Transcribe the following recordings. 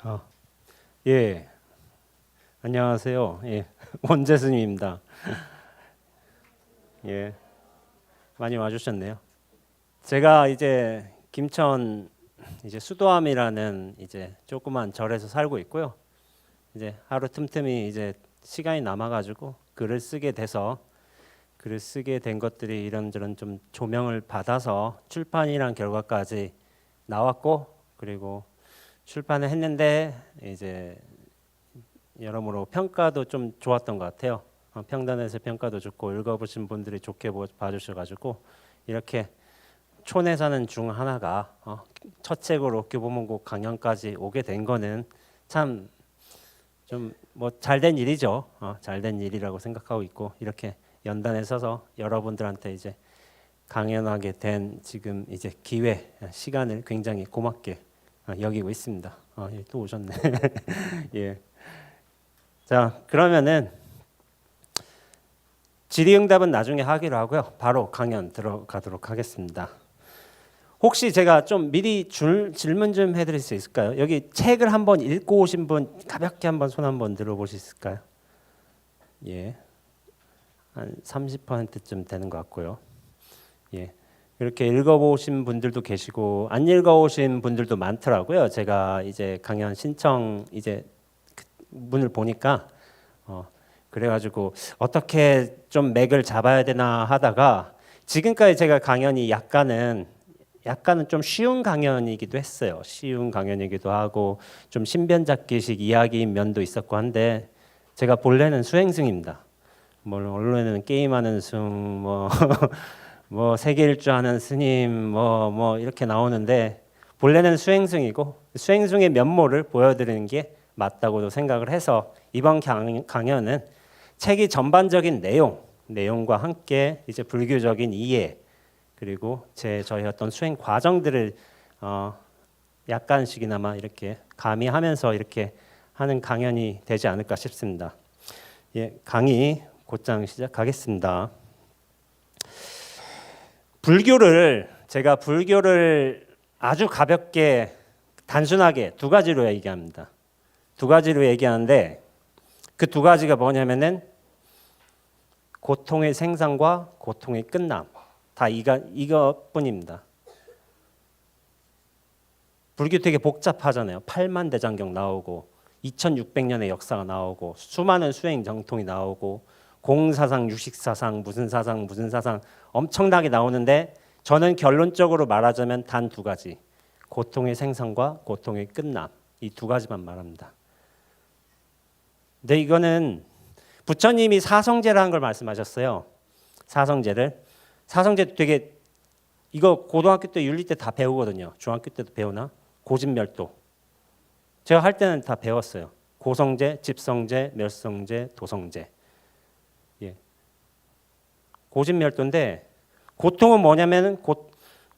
아, 예, 안녕하세요. 예, 원재순입니다. 예, 많이 와주셨네요. 제가 이제 김천 이제 수도암이라는 이제 조그만 절에서 살고 있고요. 이제 하루 틈틈이 이제 시간이 남아가지고 글을 쓰게 된 것들이 이런저런 좀 조명을 받아서 출판이란 결과까지 나왔고, 그리고 출판을 했는데 이제 여러모로 평가도 좀 좋았던 것 같아요. 평단에서 평가도 좋고 읽어보신 분들이 좋게 봐주셔가지고 이렇게 촌에 사는 중 하나가 첫 책으로 교보문고 강연까지 오게 된 거는 참 좀 뭐 잘된 일이죠. 잘된 일이라고 생각하고 있고, 이렇게 연단에 서서 여러분들한테 이제 강연하게 된 지금 이제 기회 시간을 굉장히 고맙게 여기고 있습니다. 예, 또 오셨네. 예. 자, 그러면은 질의응답은 나중에 하기로 하고요. 바로 강연 들어가도록 하겠습니다. 혹시 제가 좀 미리 질문 좀 해드릴 수 있을까요? 여기 책을 한번 읽고 오신 분 가볍게 한번 손 한번 들어보실 수 있을까요? 예, 한 30%쯤 되는 것 같고요. 예, 이렇게 읽어보신 분들도 계시고 안 읽어오신 분들도 많더라고요. 제가 이제 강연 신청 이제 문을 보니까 그래가지고 어떻게 좀 맥을 잡아야 되나 하다가 지금까지 제가 강연이 약간은 좀 쉬운 강연이기도 했어요. 쉬운 강연이기도 하고 좀 신변잡기식 이야기인 면도 있었고 한데 제가 본래는 수행승입니다. 뭐 언론에는 게임하는 승, 뭐 뭐 세계 일주하는 스님, 뭐 이렇게 나오는데 본래는 수행승이고 수행승의 면모를 보여드리는 게 맞다고도 생각을 해서 이번 강연은 책의 전반적인 내용과 함께 이제 불교적인 이해 그리고 저희 어떤 수행 과정들을 약간씩이나마 이렇게 가미하면서 이렇게 하는 강연이 되지 않을까 싶습니다. 예, 강의 곧장 시작하겠습니다. 제가 불교를 아주 가볍게 단순하게 두 가지로 얘기합니다. 두 가지로 얘기하는데 그 두 가지가 뭐냐면은 고통의 생산과 고통의 끝남. 다 이것뿐입니다. 불교 되게 복잡하잖아요. 8만 대장경 나오고 2600년의 역사가 나오고 수많은 수행 정통이 나오고 공사상, 유식사상, 무슨 사상 엄청나게 나오는데 저는 결론적으로 말하자면 단 두 가지. 고통의 생산과 고통의 끝남. 이 두 가지만 말합니다. 근데 이거는 부처님이 사성제라는 걸 말씀하셨어요. 사성제 되게 이거 고등학교 때 윤리 때 다 배우거든요. 중학교 때도 배우나? 고진멸도. 제가 할 때는 다 배웠어요. 고성제, 집성제, 멸성제, 도성제. 예. 고진멸도인데 고통은 뭐냐면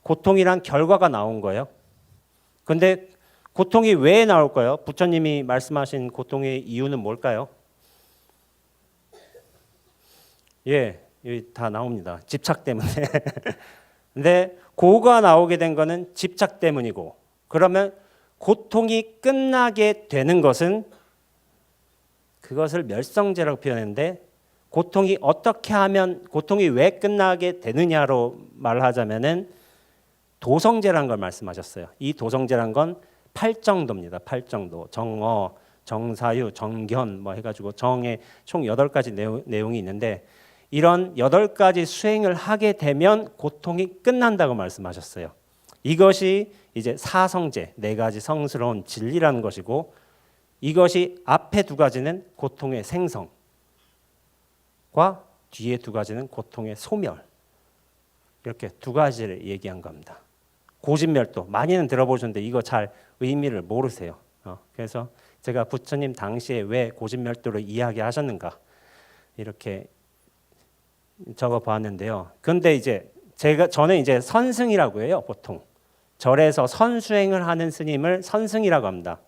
고통이란 결과가 나온 거예요. 근데 고통이 왜 나올까요? 부처님이 말씀하신 고통의 이유는 뭘까요? 예, 여기 다 나옵니다. 집착 때문에. 근데 고가 나오게 된 거는 집착 때문이고, 그러면 고통이 끝나게 되는 것은 그것을 멸성제라고 표현했는데, 고통이 어떻게 하면 고통이 왜 끝나게 되느냐로 말하자면은 도성제라는 걸 말씀하셨어요. 이 도성제란 건 8정도입니다. 8정도. 정어, 정사유, 정견 뭐 해가지고 정의 총 8가지 내용이 있는데 이런 8가지 수행을 하게 되면 고통이 끝난다고 말씀하셨어요. 이것이 이제 사성제, 4가지 성스러운 진리라는 것이고 이것이 앞에 두 가지는 고통의 생성과 뒤에 두 가지는 고통의 소멸. 이렇게 두 가지를 얘기한 겁니다. 고진멸도 많이는 들어보셨는데 이거 잘 의미를 모르세요. 그래서 제가 부처님 당시에 왜 고진멸도를 이야기하셨는가 이렇게 적어 보았는데요. 그런데 이제 저는 이제 선승이라고 해요. 보통 절에서 선수행을 하는 스님을 선승이라고 합니다.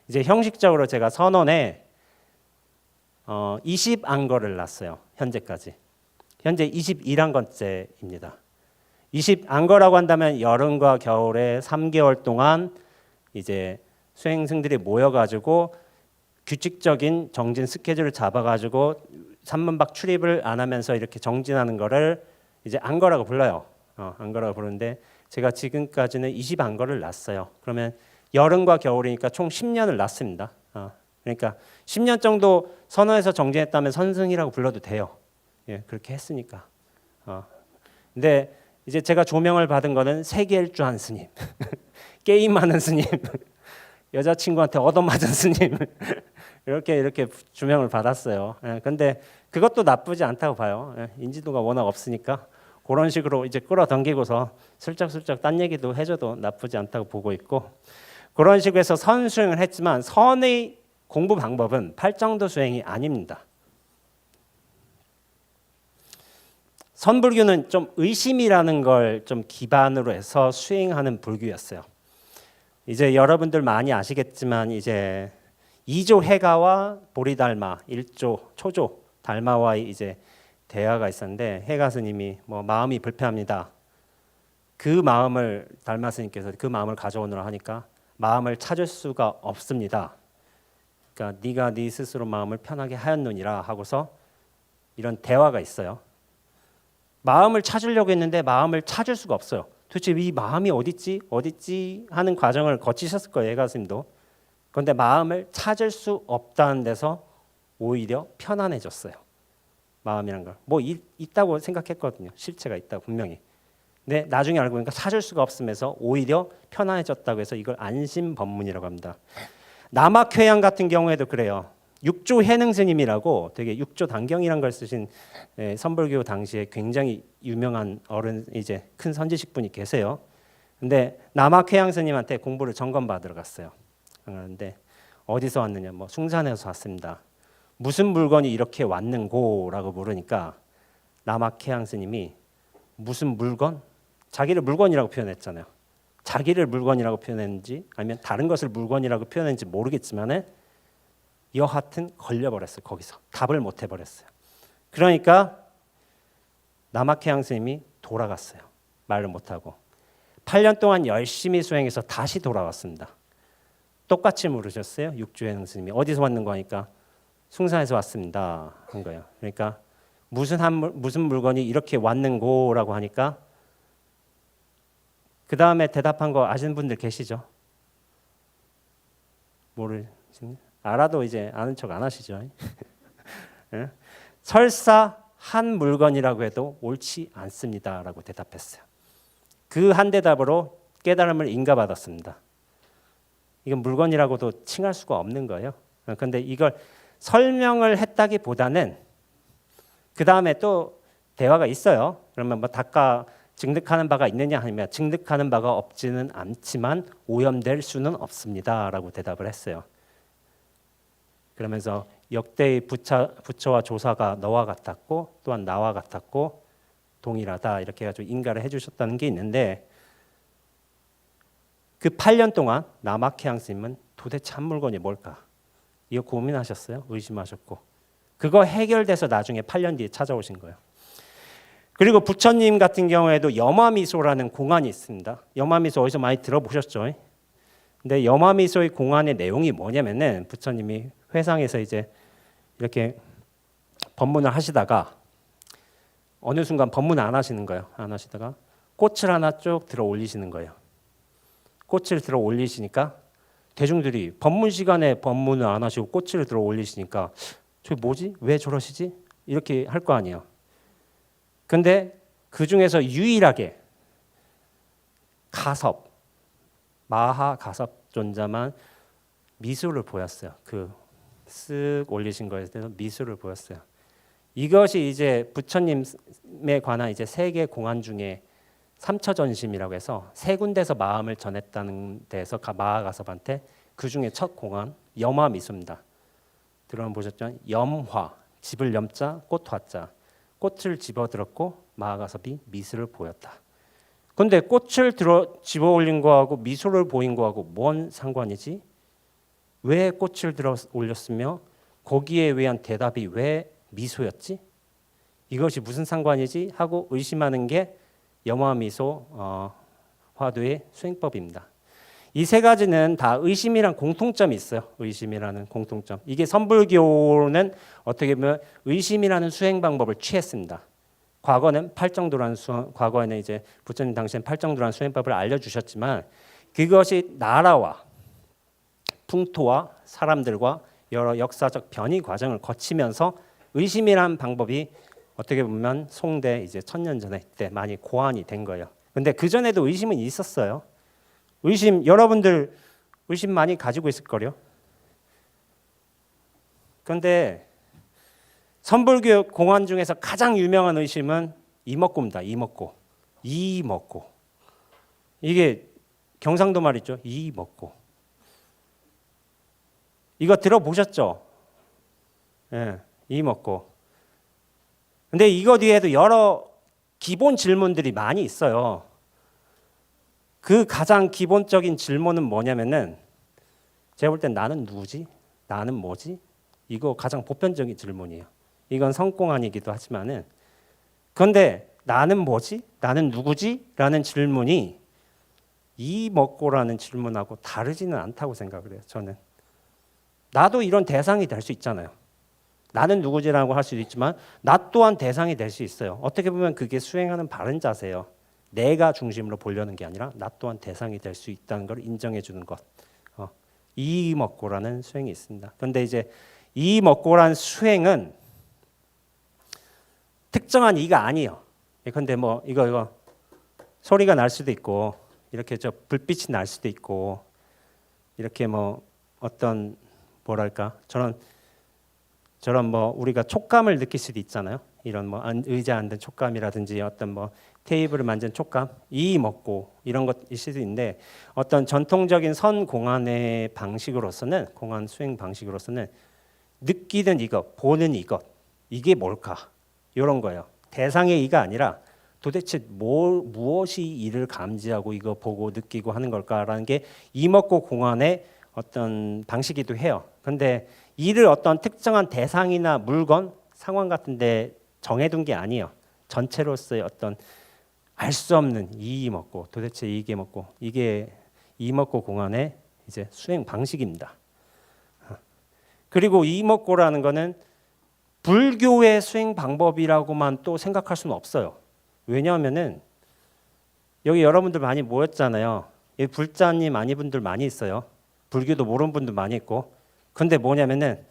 이제 형식적으로 제가 선원에 20안거를 놨어요. 현재까지. 현재 21안건째입니다. 20안거라고 한다면 여름과 겨울에 3개월 동안 이제 수행승들이 모여가지고 규칙적인 정진 스케줄을 잡아가지고 산문박 출입을 안 하면서 이렇게 정진하는 거를 이제 안거라고 불러요. 안거라고 부르는데 제가 지금까지는 20안거를 놨어요. 그러면 여름과 겨울이니까 총 10년을 놨습니다. 그러니까 10년 정도 선어에서 정진했다면 선승이라고 불러도 돼요. 예, 그렇게 했으니까. 근데 이제 제가 조명을 받은 거는 세계일주한 스님, 게임하는 스님, 여자친구한테 얻어맞은 스님 이렇게 조명을 받았어요. 예, 근데 그것도 나쁘지 않다고 봐요. 예, 인지도가 워낙 없으니까 그런 식으로 이제 끌어당기고서 슬쩍슬쩍 딴 얘기도 해줘도 나쁘지 않다고 보고 있고, 그런 식으로 해서 선 수행을 했지만 선의 공부 방법은 팔정도 수행이 아닙니다. 선불교는 좀 의심이라는 걸 좀 기반으로 해서 수행하는 불교였어요. 이제 여러분들 많이 아시겠지만 이제 2조 해가와 보리달마, 1조 초조 달마와의 이제 대화가 있었는데 해가 스님이 뭐 마음이 불편합니다. 그 마음을 달마 스님께서 그 마음을 가져오느라 하니까 마음을 찾을 수가 없습니다. 그러니까 네가 네 스스로 마음을 편하게 하였느니라 하고서 이런 대화가 있어요. 마음을 찾으려고 했는데 마음을 찾을 수가 없어요. 도대체 이 마음이 어딨지 하는 과정을 거치셨을 거예요, 해가 스님도. 그런데 마음을 찾을 수 없다는 데서 오히려 편안해졌어요. 마음이란 걸. 뭐 있다고 생각했거든요. 실체가 있다고 분명히. 근데 나중에 알고 보니까 찾을 수가 없으면서 오히려 편안해졌다고 해서 이걸 안심법문이라고 합니다. 남학회양 같은 경우에도 그래요. 육조 해능 스님이라고 되게 육조 단경이란 걸 쓰신 선불교 당시에 굉장히 유명한 어른, 이제 큰 선지식 분이 계세요. 근데 남학회양 스님한테 공부를 점검받으러 갔어요. 그런데 어디서 왔느냐, 뭐 숭산에서 왔습니다. 무슨 물건이 이렇게 왔는고라고 물으니까 남학회양 스님이 무슨 물건? 자기를 물건이라고 표현했잖아요. 자기를 물건이라고 표현했는지 아니면 다른 것을 물건이라고 표현했는지 모르겠지만은 여하튼 걸려버렸어요. 거기서 답을 못 해버렸어요. 그러니까 남학회양 스님이 돌아갔어요. 말을 못하고 8년 동안 열심히 수행해서 다시 돌아왔습니다. 똑같이 물으셨어요. 육조해능 스님이 어디서 왔는가 하니까 숭산에서 왔습니다 한 거예요. 그러니까 무슨 물건이 이렇게 왔는고라고 하니까 그 다음에 대답한 거 아시는 분들 계시죠? 모르시나요? 알아도 이제 아는 척 안 하시죠. 예? 설사 한 물건이라고 해도 옳지 않습니다라고 대답했어요. 그 한 대답으로 깨달음을 인가받았습니다. 이건 물건이라고도 칭할 수가 없는 거예요. 그런데 이걸 설명을 했다기보다는 그 다음에 또 대화가 있어요. 그러면 뭐 닦아 증득하는 바가 있느냐 하면 증득하는 바가 없지는 않지만 오염될 수는 없습니다라고 대답을 했어요. 그러면서 역대의 부처와 조사가 너와 같았고 또한 나와 같았고 동일하다 이렇게 해가지고 인가를 해주셨다는 게 있는데, 그 8년 동안 남학회양 스님은 도대체 한 물건이 뭘까? 이거 고민하셨어요? 의심하셨고 그거 해결돼서 나중에 8년 뒤에 찾아오신 거예요. 그리고 부처님 같은 경우에도 염화미소라는 공안이 있습니다. 염화미소 어디서 많이 들어보셨죠? 근데 염화미소의 공안의 내용이 뭐냐면은 부처님이 회상에서 이제 이렇게 법문을 하시다가 어느 순간 법문 안 하시는 거예요. 안 하시다가 꽃을 하나 쭉 들어 올리시는 거예요. 꽃을 들어 올리시니까 대중들이 법문 시간에 법문을 안 하시고 꽃을 들어 올리시니까 저 뭐지? 왜 저러시지? 이렇게 할 거 아니에요. 근데 그 중에서 유일하게 가섭, 마하 가섭 존자만 미소를 보였어요. 그 쓱 올리신 거에 대해서 미소를 보였어요. 이것이 이제 부처님에 관한 이제 세계 공안 중에 삼처전심이라고 해서 세 군데서 마음을 전했다는 데서 마하가섭한테 그 중에 첫 공안 염화미소입니다. 들어만 보셨죠? 염화, 집을 염자, 꽃화자. 꽃을 집어들었고 마하가섭이 미소를 보였다. 그런데 꽃을 집어 올린 거하고 미소를 보인 거하고 뭔 상관이지? 왜 꽃을 들어 올렸으며 거기에 의한 대답이 왜 미소였지? 이것이 무슨 상관이지? 하고 의심하는 게 염화미소 화두의 수행법입니다. 이 세 가지는 다 의심이란 공통점이 있어요. 의심이라는 공통점. 이게 선불교는 어떻게 보면 의심이라는 수행 방법을 취했습니다. 과거는 팔정도라는 과거에는 이제 부처님 당시엔 팔정도라는 수행법을 알려주셨지만 그것이 나라와 풍토와 사람들과 여러 역사적 변이 과정을 거치면서 의심이란 방법이 어떻게 보면 송대 이제 1000년 전에 때 많이 고안이 된 거예요. 근데 그 전에도 의심은 있었어요. 의심 여러분들 의심 많이 가지고 있을 거요. 그런데 선불교 공안 중에서 가장 유명한 의심은 이먹고입니다. 이먹고. 이먹고. 이게 경상도 말이죠. 이먹고. 이거 들어보셨죠? 예, 이먹고. 근데 이거 뒤에도 여러 기본 질문들이 많이 있어요. 그 가장 기본적인 질문은 뭐냐면은 제가 볼 땐 나는 누구지? 나는 뭐지? 이거 가장 보편적인 질문이에요. 이건 성공안이기도 하지만은 그런데 나는 뭐지? 나는 누구지? 라는 질문이 이 먹고라는 질문하고 다르지는 않다고 생각을 해요. 저는 나도 이런 대상이 될 수 있잖아요. 나는 누구지라고 할 수도 있지만 나 또한 대상이 될 수 있어요. 어떻게 보면 그게 수행하는 바른 자세예요. 내가 중심으로 보려는 게 아니라 나 또한 대상이 될 수 있다는 걸 인정해 주는 것. 이 먹고라는 수행이 있습니다. 그런데 이제 이 먹고라는 수행은 특정한 이가 아니에요. 근데 뭐 이거 소리가 날 수도 있고 이렇게 저 불빛이 날 수도 있고 이렇게 뭐 어떤 뭐랄까 저런 뭐 우리가 촉감을 느낄 수도 있잖아요. 이런 뭐 의자 앉은 촉감이라든지 어떤 뭐 테이블을 만진 촉감, 이 먹고 이런 것일 수도 있는데 어떤 전통적인 선공안의 방식으로서는 공안 수행 방식으로서는 느끼는 이것, 보는 이것 이게 뭘까? 이런 거예요. 대상의 이가 아니라 도대체 무엇이 이를 감지하고 이거 보고 느끼고 하는 걸까라는 게 이먹고 공안의 어떤 방식이기도 해요. 그런데 이를 어떤 특정한 대상이나 물건, 상황 같은데 정해둔 게 아니에요. 전체로서의 어떤 알 수 없는 이먹고 도대체 이게 먹고 이게 이먹고 공안의 이제 수행 방식입니다. 그리고 이먹고라는 거는 불교의 수행 방법이라고만 또 생각할 수는 없어요. 왜냐하면은 여기 여러분들 많이 모였잖아요. 여기 불자님 아닌 분들 많이 있어요. 불교도 모르는 분들 많이 있고. 근데 뭐냐면은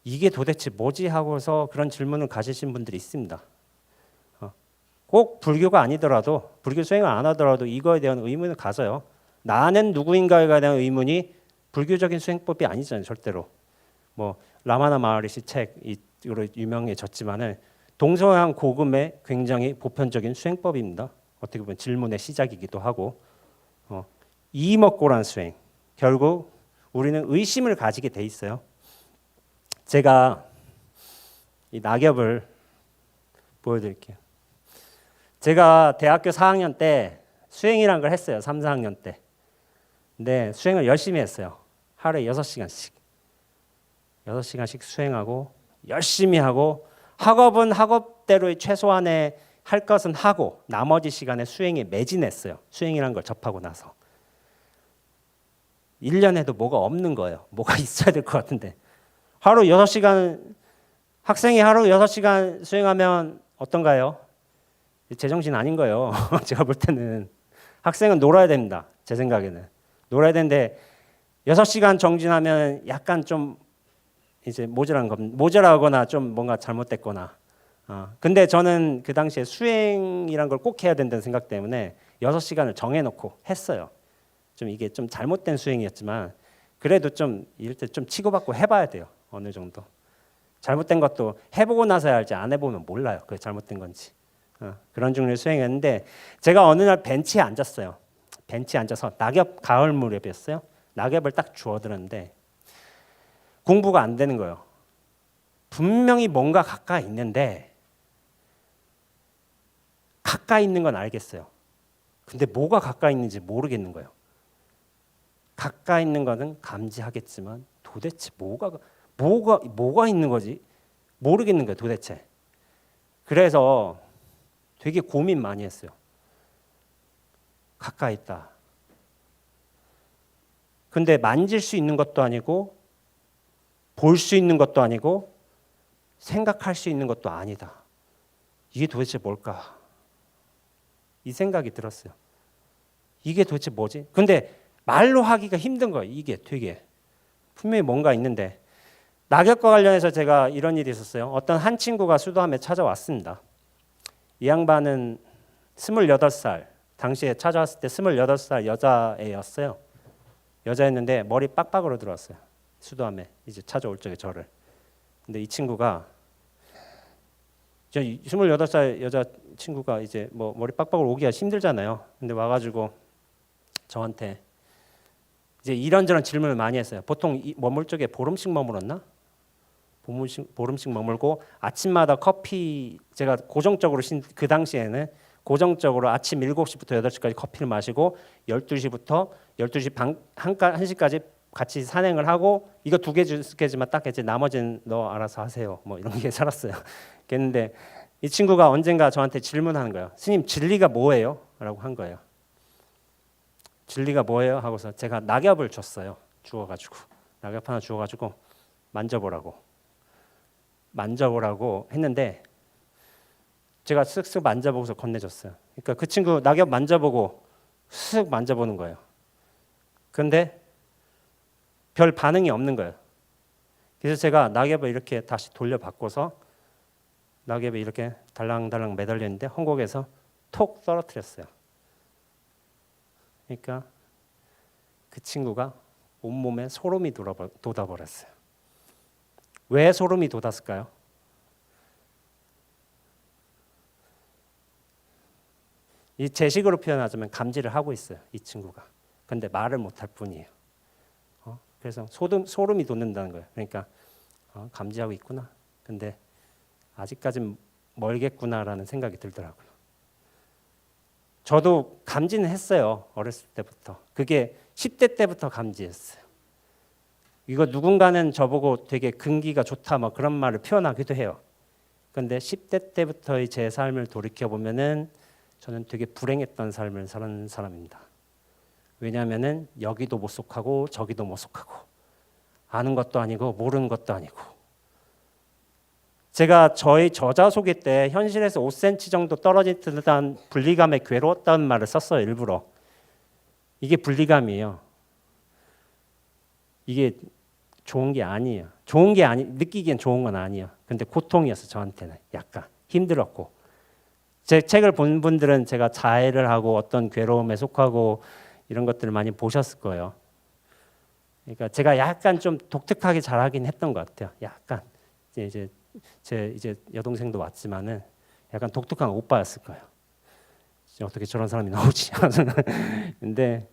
이게 도대체 뭐지 하고서 그런 질문을 가지신 분들이 있습니다. 꼭 불교가 아니더라도 불교 수행을 안 하더라도 이거에 대한 의문을 가져요. 나는 누구인가에 대한 의문이 불교적인 수행법이 아니잖아요. 절대로. 뭐 라마나 마하리시 책으로 유명해졌지만은 동서양 고금의 굉장히 보편적인 수행법입니다. 어떻게 보면 질문의 시작이기도 하고 이먹고란 수행 결국 우리는 의심을 가지게 돼 있어요. 제가 이 낙엽을 보여드릴게요. 제가 대학교 4학년 때 수행이란 걸 했어요. 3, 4학년 때. 근데 수행을 열심히 했어요. 하루에 6시간씩. 6시간씩 수행하고 열심히 하고 학업은 학업대로의 최소한의 할 것은 하고 나머지 시간에 수행에 매진했어요. 수행이란 걸 접하고 나서. 1년에도 뭐가 없는 거예요. 뭐가 있어야 될 것 같은데. 하루 6시간 학생이 하루 6시간 수행하면 어떤가요? 제정신 아닌 거예요. 제가 볼 때는 학생은 놀아야 됩니다. 제 생각에는. 놀아야 되는데 6시간 정진하면 약간 좀 이제 모자라거나 좀 뭔가 잘못됐거나. 근데 저는 그 당시에 수행이란 걸 꼭 해야 된다는 생각 때문에 6시간을 정해놓고 했어요. 좀 이게 좀 잘못된 수행이었지만 그래도 좀 이럴 때 좀 치고받고 해봐야 돼요. 어느 정도. 잘못된 것도 해보고 나서야 알지 안 해보면 몰라요. 그게 잘못된 건지. 그런 종류의 수행했는데 제가 어느 날 벤치에 앉았어요. 벤치에 앉아서 낙엽 가을 무렵이었어요. 낙엽을 딱 주워들었는데 공부가 안 되는 거예요. 분명히 뭔가 가까이 있는데 가까이 있는 건 알겠어요. 근데 뭐가 가까이 있는지 모르겠는 거예요. 가까이 있는 거는 감지하겠지만 도대체 뭐가 있는 거지? 모르겠는 거예요, 도대체. 그래서 되게 고민 많이 했어요. 가까이 있다. 근데 만질 수 있는 것도 아니고 볼 수 있는 것도 아니고 생각할 수 있는 것도 아니다. 이게 도대체 뭘까? 이 생각이 들었어요. 이게 도대체 뭐지? 근데 말로 하기가 힘든 거예요. 이게 되게 분명히 뭔가 있는데 낙엽과 관련해서 제가 이런 일이 있었어요. 어떤 한 친구가 수도함에 찾아왔습니다. 이 양반은 28살, 당시에 찾아왔을 때 28살 여자애였어요. 여자였는데 머리 빡빡으로 들어왔어요. 수도함에 이제 찾아올 적에 저를. 근데 이 친구가 28살 여자 친구가 이제 뭐 머리 빡빡으로 오기가 힘들잖아요. 근데 와가지고 저한테 이제 이런저런 질문을 많이 했어요. 보통 머물 적에 보름씩 머물었나? 보름씩 머물고 아침마다 커피 제가 고정적으로 그 당시에는 고정적으로 아침 7시부터 8시까지 커피를 마시고 12시부터 12시 반 1시까지 같이 산행을 하고 이거 2개지만 딱 이제 나머지는 너 알아서 하세요. 뭐 이런 게 살았어요. 그랬는데 이 친구가 언젠가 저한테 질문하는 거예요. 스님 진리가 뭐예요? 라고 한 거예요. 진리가 뭐예요? 하고서 제가 낙엽을 줬어요. 주워가지고 낙엽 하나 주워가지고 만져보라고 했는데 제가 쓱쓱 만져보고서 건네줬어요. 그러니까 그 친구 낙엽 만져보고 쓱 만져보는 거예요. 그런데 별 반응이 없는 거예요. 그래서 제가 낙엽을 이렇게 다시 돌려바꿔서 낙엽이 이렇게 달랑달랑 매달려 있는데 헝겊에서 톡 떨어뜨렸어요. 그러니까 그 친구가 온몸에 소름이 돋아버렸어요. 왜 소름이 돋았을까요? 이 제식으로 표현하자면 감지를 하고 있어요. 이 친구가. 근데 말을 못할 뿐이에요. 그래서 소름이 돋는다는 거예요. 그러니까 감지하고 있구나. 근데 아직까진 멀겠구나라는 생각이 들더라고요. 저도 감지는 했어요. 어렸을 때부터. 그게 10대 때부터 감지했어요. 이거 누군가는 저보고 되게 근기가 좋다 뭐 그런 말을 표현하기도 해요. 그런데 10대 때부터의 제 삶을 돌이켜보면은 저는 되게 불행했던 삶을 사는 사람입니다. 왜냐하면은 여기도 못 속하고 저기도 못 속하고 아는 것도 아니고 모르는 것도 아니고 제가 저희 저자 소개 때 현실에서 5cm 정도 떨어진 듯한 분리감에 괴로웠다는 말을 썼어요. 일부러. 이게 분리감이에요. 이게 좋은 게 아니에요. 느끼기엔 좋은 건 아니에요. 근데 고통이었어. 저한테는 약간 힘들었고 제 책을 본 분들은 제가 자해를 하고 어떤 괴로움에 속하고 이런 것들을 많이 보셨을 거예요. 그러니까 제가 약간 좀 독특하게 잘하긴 했던 것 같아요. 약간 이제 제 여동생도 왔지만은 약간 독특한 오빠였을 거예요. 어떻게 저런 사람이 나오지? 근데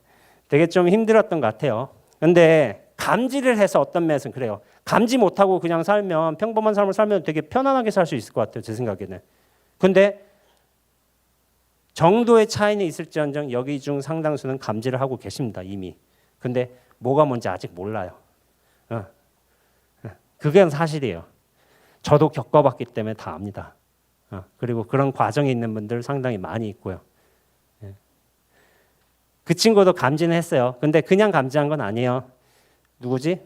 되게 좀 힘들었던 것 같아요. 근데 감지를 해서 어떤 면에서는 그래요. 감지 못하고 그냥 살면 평범한 삶을 살면 되게 편안하게 살 수 있을 것 같아요. 제 생각에는. 근데 정도의 차이는 있을지언정 여기 중 상당수는 감지를 하고 계십니다. 이미. 근데 뭐가 뭔지 아직 몰라요. 그게 사실이에요. 저도 겪어봤기 때문에 다 압니다. 그리고 그런 과정에 있는 분들 상당히 많이 있고요. 그 친구도 감지는 했어요. 근데 그냥 감지한 건 아니에요. 누구지?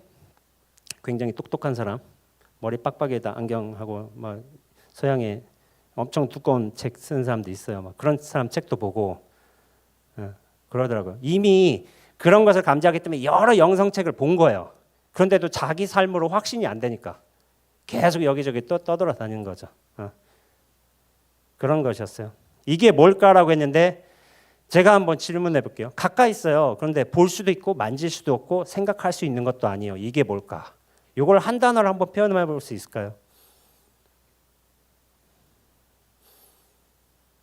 굉장히 똑똑한 사람. 머리 빡빡에다 안경하고 막 서양에 엄청 두꺼운 책 쓰는 사람도 있어요. 막 그런 사람 책도 보고 그러더라고요. 이미 그런 것을 감지하기 때문에 여러 영성책을 본 거예요. 그런데도 자기 삶으로 확신이 안 되니까 계속 여기저기 또 떠돌아다니는 거죠. 그런 것이었어요. 이게 뭘까라고 했는데 제가 한번 질문해 볼게요. 가까이 있어요. 그런데 볼 수도 있고 만질 수도 없고 생각할 수 있는 것도 아니에요. 이게 뭘까? 이걸 한 단어로 한번 표현해 볼 수 있을까요?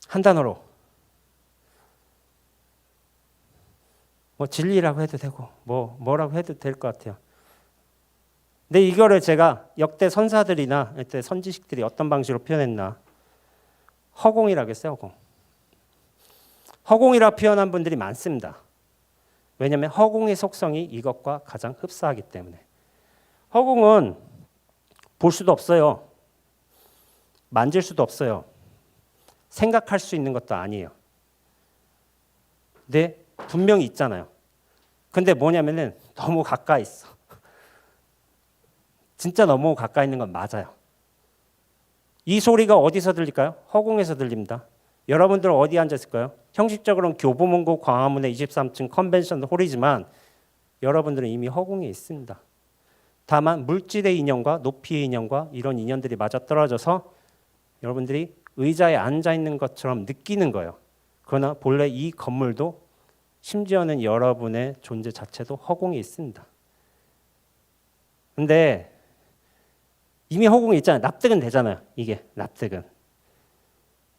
한 단어로. 뭐 진리라고 해도 되고 뭐라고 해도 될 것 같아요. 근데 이거를 제가 역대 선사들이나 이때 선지식들이 어떤 방식으로 표현했나? 허공이라고 했어요. 허공. 허공이라 표현한 분들이 많습니다. 왜냐하면 허공의 속성이 이것과 가장 흡사하기 때문에. 허공은 볼 수도 없어요. 만질 수도 없어요. 생각할 수 있는 것도 아니에요. 근데 분명히 있잖아요. 근데 뭐냐면은 너무 가까이 있어. 진짜 너무 가까이 있는 건 맞아요. 이 소리가 어디서 들릴까요? 허공에서 들립니다. 여러분들은 어디 앉았을까요? 형식적으로는 교보문고 광화문의 23층 컨벤션 홀이지만 여러분들은 이미 허공에 있습니다. 다만 물질의 인연과 높이의 인연과 이런 인연들이 맞아떨어져서 여러분들이 의자에 앉아 있는 것처럼 느끼는 거예요. 그러나 본래 이 건물도 심지어는 여러분의 존재 자체도 허공에 있습니다. 근데 이미 허공에 있잖아요. 납득은 되잖아요. 이게 납득은.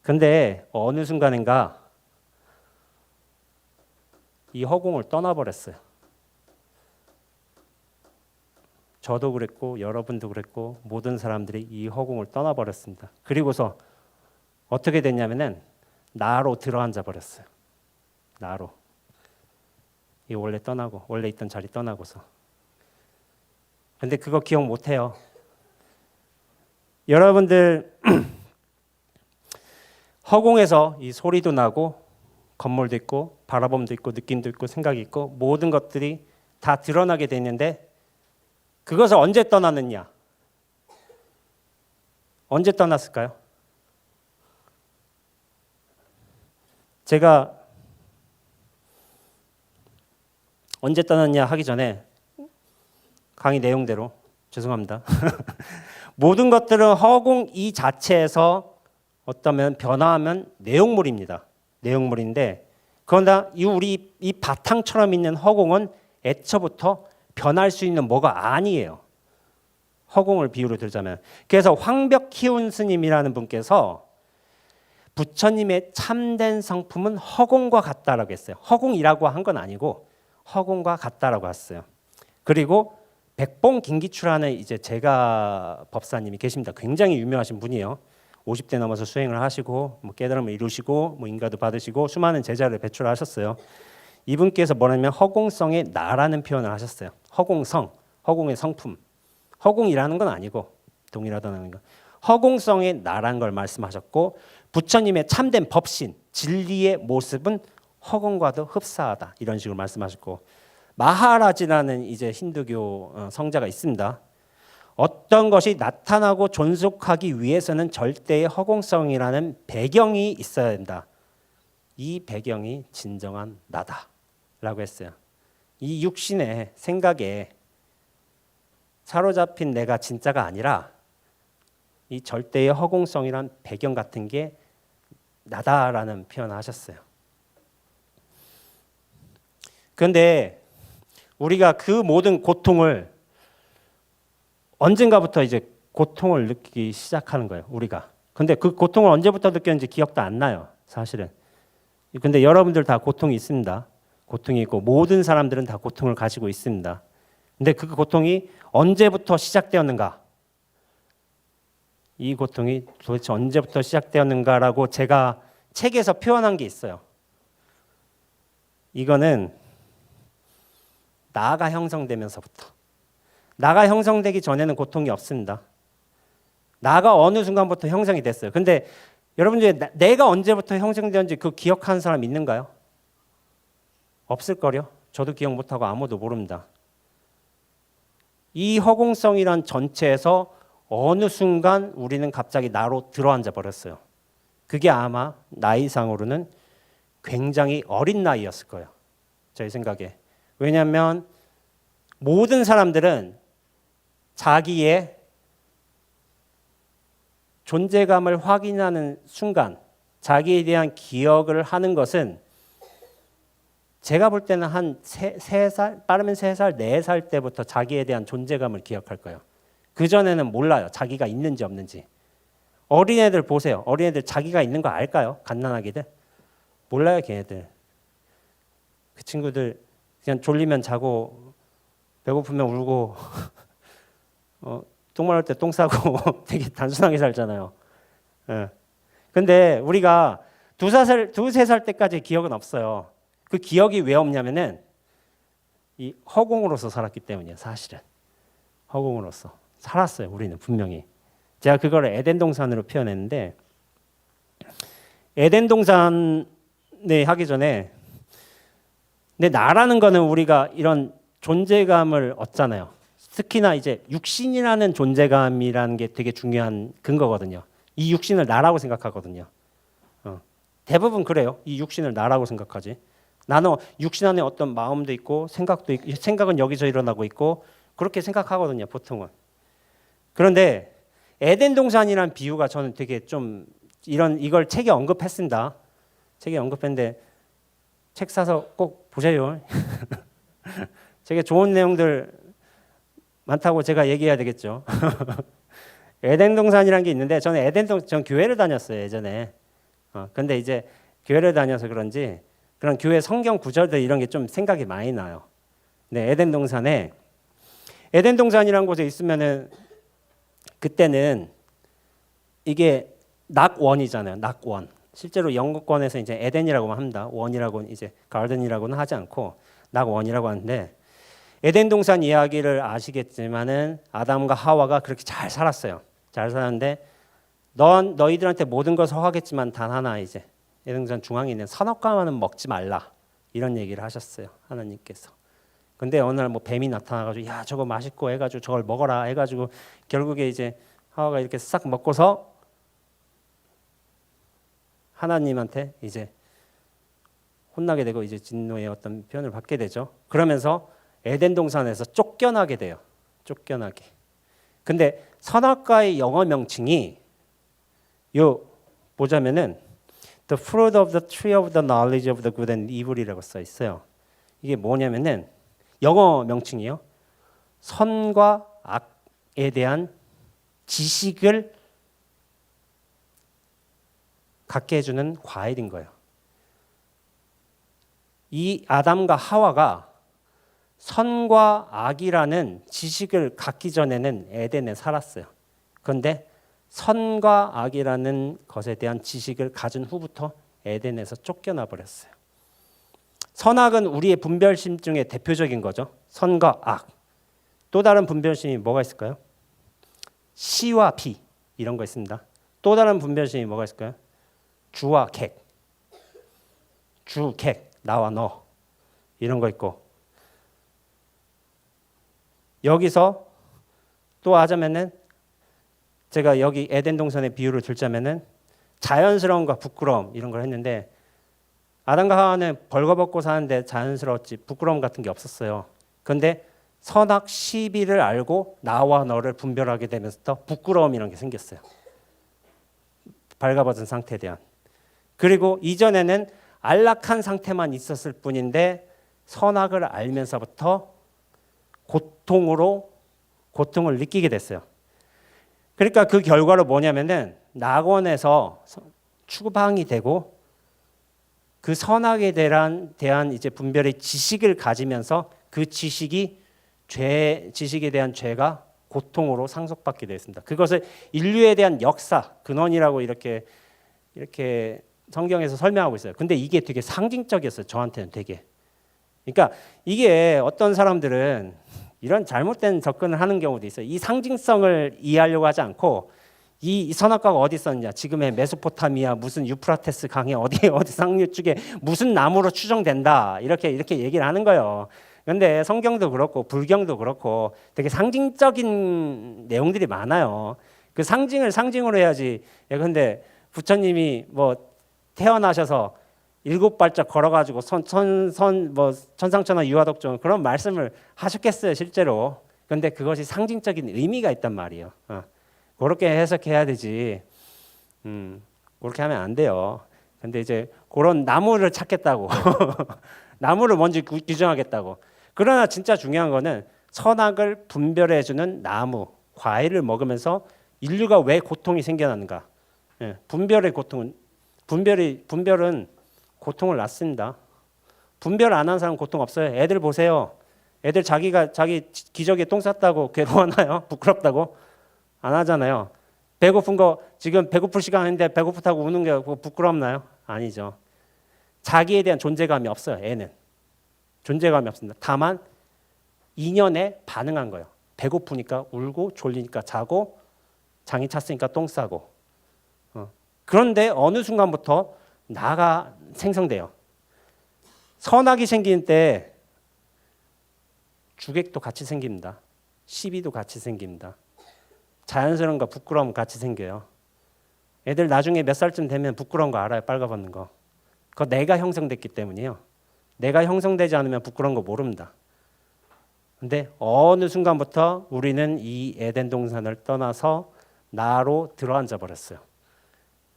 근데 어느 순간인가 이 허공을 떠나버렸어요. 저도 그랬고 여러분도 그랬고 모든 사람들이 이 허공을 떠나버렸습니다. 그리고서 어떻게 됐냐면은 나로 들어앉아 버렸어요. 나로. 이 원래 떠나고 원래 있던 자리 떠나고서. 근데 그거 기억 못 해요. 여러분들 허공에서 이 소리도 나고 건물도 있고 바라봄도 있고 느낌도 있고 생각이 있고 모든 것들이 다 드러나게 되는데 그것을 언제 떠났느냐? 언제 떠났을까요? 제가 언제 떠났냐 하기 전에 강의 내용대로 죄송합니다. 모든 것들은 허공 이 자체에서 어떠면 변화하면 내용물입니다. 내용물인데 그러나 우리 이 바탕처럼 있는 허공은 애초부터 변할 수 있는 뭐가 아니에요. 허공을 비유로 들자면. 그래서 황벽희운 스님이라는 분께서 부처님의 참된 성품은 허공과 같다라고 했어요. 허공이라고 한 건 아니고 허공과 같다라고 했어요. 그리고 백봉 김기추라는 이제 제가 법사님이 계십니다. 굉장히 유명하신 분이에요. 50대 넘어서 수행을 하시고 뭐 깨달음을 이루시고 뭐 인가도 받으시고 수많은 제자를 배출하셨어요. 이분께서 뭐냐면 허공성의 나라는 표현을 하셨어요. 허공성, 허공의 성품. 허공이라는 건 아니고 동일하다는 거. 허공성의 나라는 걸 말씀하셨고 부처님의 참된 법신, 진리의 모습은 허공과도 흡사하다. 이런 식으로 말씀하셨고 마하라지라는 이제 힌두교 성자가 있습니다. 어떤 것이 나타나고 존속하기 위해서는 절대의 허공성이라는 배경이 있어야 된다. 이 배경이 진정한 나다라고 했어요. 이 육신의 생각에 사로잡힌 내가 진짜가 아니라 이 절대의 허공성이란 배경 같은 게 나다라는 표현을 하셨어요. 그런데 우리가 그 모든 고통을 언젠가부터 이제 고통을 느끼기 시작하는 거예요. 우리가. 근데 그 고통을 언제부터 느꼈는지 기억도 안 나요. 사실은. 근데 여러분들 다 고통이 있습니다. 고통이 있고 모든 사람들은 다 고통을 가지고 있습니다. 근데 그 고통이 언제부터 시작되었는가? 이 고통이 도대체 언제부터 시작되었는가라고 제가 책에서 표현한 게 있어요. 이거는 나가 형성되면서부터. 나가 형성되기 전에는 고통이 없습니다. 나가 어느 순간부터 형성이 됐어요. 근데 여러분 중에 내가 언제부터 형성되었는지 그 기억하는 사람 있는가요? 없을걸요? 저도 기억 못하고 아무도 모릅니다. 이 허공성이란 전체에서 어느 순간 우리는 갑자기 나로 들어앉아 버렸어요. 그게 아마 나이상으로는 굉장히 어린 나이였을 거예요. 제 생각에. 왜냐하면 모든 사람들은 자기의 존재감을 확인하는 순간 자기에 대한 기억을 하는 것은 제가 볼 때는 한 3살, 빠르면 3살, 4살 때부터 자기에 대한 존재감을 기억할 거예요. 그전에는 몰라요. 자기가 있는지 없는지. 어린애들 보세요. 어린애들 자기가 있는 거 알까요? 갓난아기들. 몰라요, 걔네들. 그 친구들 그냥 졸리면 자고 배고프면 울고 똥 마를 때 똥 싸고 되게 단순하게 살잖아요. 예. 근데 우리가 2-3살 때까지 기억은 없어요. 그 기억이 왜 없냐면은 이 허공으로서 살았기 때문이에요. 사실은 허공으로서 살았어요. 우리는 분명히. 제가 그걸 에덴 동산으로 표현했는데 에덴 동산에 하기 전에 근데 나라는 거는 우리가 이런 존재감을 얻잖아요. 특히나 이제 육신이라는 존재감이라는 게 되게 중요한 근거거든요. 이 육신을 나라고 생각하거든요. 대부분 그래요. 이 육신을 나라고 생각하지. 나는 육신 안에 어떤 마음도 있고 생각도 있고, 생각은 여기서 일어나고 있고 그렇게 생각하거든요. 보통은. 그런데 에덴 동산이란 비유가 저는 되게 좀 이걸 책에 언급했습니다. 책에 언급했는데 책 사서 꼭 보세요. 되게 좋은 내용들 많다고 제가 얘기해야 되겠죠. 에덴 동산이라는 게 있는데 저는 전 교회를 다녔어요 예전에. 근데 이제 교회를 다녀서 그런지 그런 교회 성경 구절들 이런 게 좀 생각이 많이 나요. 네, 에덴 동산이라는 곳에 있으면은 그때는 이게 낙원이잖아요. 낙원. 실제로 영국권에서 이제 에덴이라고만 합니다. 원이라고는 이제 가든이라고는 하지 않고 낙원이라고 하는데 에덴 동산 이야기를 아시겠지만은 아담과 하와가 그렇게 잘 살았어요. 잘 살았는데 너희들한테 모든 것을 허하겠지만 단 하나 이제 에덴 동산 중앙에 있는 선악과만은 먹지 말라 이런 얘기를 하셨어요. 하나님께서. 근데 어느 날 뭐 뱀이 나타나가지고 야 저거 맛있고 해가지고 저걸 먹어라 해가지고 결국에 이제 하와가 이렇게 싹 먹고서 하나님한테 이제 혼나게 되고 이제 진노의 어떤 표현을 받게 되죠. 그러면서 에덴 동산에서 쫓겨나게 돼요. 쫓겨나게. 근데 선악과의 영어 명칭이 요 보자면은 The fruit of the tree of the knowledge of the good and evil이라고 써 있어요. 이게 뭐냐면은 영어 명칭이요. 선과 악에 대한 지식을 갖게 해주는 과일인 거예요. 이 아담과 하와가 선과 악이라는 지식을 갖기 전에는 에덴에 살았어요. 그런데 선과 악이라는 것에 대한 지식을 가진 후부터 에덴에서 쫓겨나 버렸어요. 선악은 우리의 분별심 중에 대표적인 거죠. 선과 악. 또 다른 분별심이 뭐가 있을까요? 시와 비 이런 거 있습니다. 또 다른 분별심이 뭐가 있을까요? 주와 객. 주, 객, 나와 너 이런 거 있고 여기서 또 하자면은 제가 여기 에덴 동산의 비유를 들자면은 자연스러움과 부끄러움 이런 걸 했는데 아담과 하와는 벌거벗고 사는데 자연스러웠지 부끄러움 같은 게 없었어요. 그런데 선악 시비를 알고 나와 너를 분별하게 되면서 부끄러움이라는 게 생겼어요. 발가벗은 상태에 대한. 그리고 이전에는 안락한 상태만 있었을 뿐인데 선악을 알면서부터 고통을 느끼게 됐어요. 그러니까 그 결과로 뭐냐면은 낙원에서 추방이 되고 그 선악에 대한 이제 분별의 지식을 가지면서 그 지식에 대한 죄가 고통으로 상속받게 되었습니다. 그것을 인류에 대한 역사 근원이라고 이렇게 성경에서 설명하고 있어요. 근데 이게 되게 상징적이었어요. 저한테는 되게. 그러니까 이게 어떤 사람들은 이런 잘못된 접근을 하는 경우도 있어요. 이 상징성을 이해하려고 하지 않고 이 선악과가 어디 있었느냐? 지금의 메소포타미아 무슨 유프라테스 강의 어디 상류 쪽에 무슨 나무로 추정된다. 이렇게 얘기를 하는 거예요. 그런데 성경도 그렇고 불경도 그렇고 되게 상징적인 내용들이 많아요. 그 상징을 상징으로 해야지. 그런데 부처님이 뭐 태어나셔서 7발짝 걸어가지고 뭐 천상천하 유아독존 그런 말씀을 하셨겠어요 실제로. 그런데 그것이 상징적인 의미가 있단 말이에요. 그렇게 해석해야 되지. 그렇게 하면 안 돼요. 근데 이제 그런 나무를 찾겠다고 나무를 먼저 규정하겠다고. 그러나 진짜 중요한 거는 선악을 분별해주는 나무, 과일을 먹으면서 인류가 왜 고통이 생겨나는가? 분별의 고통은 분별은 고통을 낳습니다. 분별 안 한 사람 고통 없어요. 애들 보세요. 애들 자기 기저귀에 똥 쌌다고 괴로워하나요? 부끄럽다고? 안 하잖아요. 배고픈 거 지금 배고플 시간인데 배고프다고 우는 게 부끄럽나요? 아니죠. 자기에 대한 존재감이 없어요. 애는. 존재감이 없습니다. 다만 인연에 반응한 거예요. 배고프니까 울고 졸리니까 자고 장이 찼으니까 똥 싸고. 그런데 어느 순간부터 나가 생성돼요. 선악이 생기는 때 주객도 같이 생깁니다. 시비도 같이 생깁니다. 자연스러움과 부끄러움 같이 생겨요. 애들 나중에 몇 살쯤 되면 부끄러운 거 알아요. 빨가벗는 거. 그거 내가 형성됐기 때문이에요. 내가 형성되지 않으면 부끄러운 거 모릅니다. 근데 어느 순간부터 우리는 이 에덴 동산을 떠나서 나로 들어앉아 버렸어요.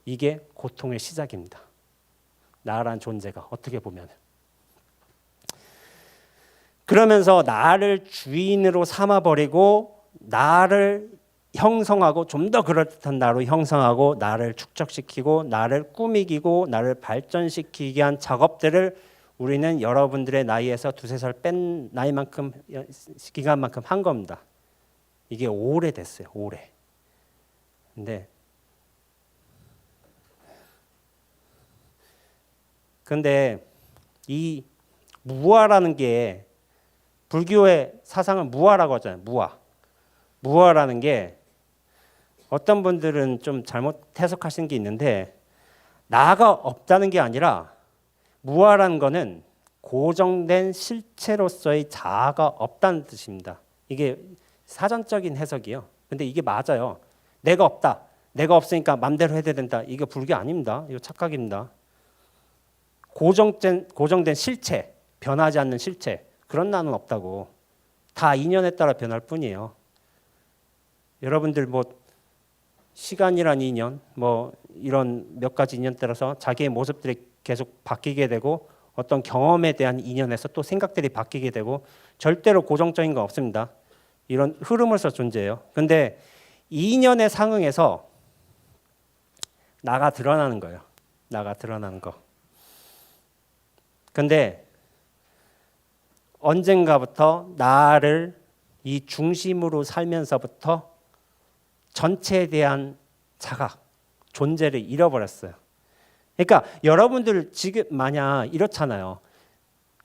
이게 고통의 시작입니다. 나란 존재가 어떻게 보면. 그러면서 나를 주인으로 삼아버리고 나를 형성하고 좀 더 그럴듯한 나로 형성하고 나를 축적시키고 나를 꾸미기고 나를 발전시키게 한 작업들을 우리는 여러분들의 나이에서 두세 살 뺀 나이만큼 기간만큼 한 겁니다. 이게 오래됐어요. 오래. 근데 이 무아라는 게 불교의 사상은 무아라고 하잖아요. 무아. 무아라는 게 어떤 분들은 좀 잘못 해석하시는 게 있는데 나가 없다는 게 아니라 무아라는 거는 고정된 실체로서의 자아가 없다는 뜻입니다. 이게 사전적인 해석이에요. 근데 이게 맞아요. 내가 없다. 내가 없으니까 맘대로 해야 된다. 이게 불교 아닙니다. 이거 착각입니다. 고정된 실체, 변하지 않는 실체. 그런 나는 없다고. 다 인연에 따라 변할 뿐이에요. 여러분들 뭐 시간이란 인연, 뭐 이런 몇 가지 인연 따라서 자기의 모습들이 계속 바뀌게 되고 어떤 경험에 대한 인연에서 또 생각들이 바뀌게 되고 절대로 고정적인 거 없습니다. 이런 흐름으로서 존재해요. 근데 인연에 상응해서 나가 드러나는 거예요. 나가 드러나는 거. 근데 언젠가부터 나를 이 중심으로 살면서부터 전체에 대한 자각, 존재를 잃어버렸어요. 그러니까 여러분들 지금 만약 이렇잖아요.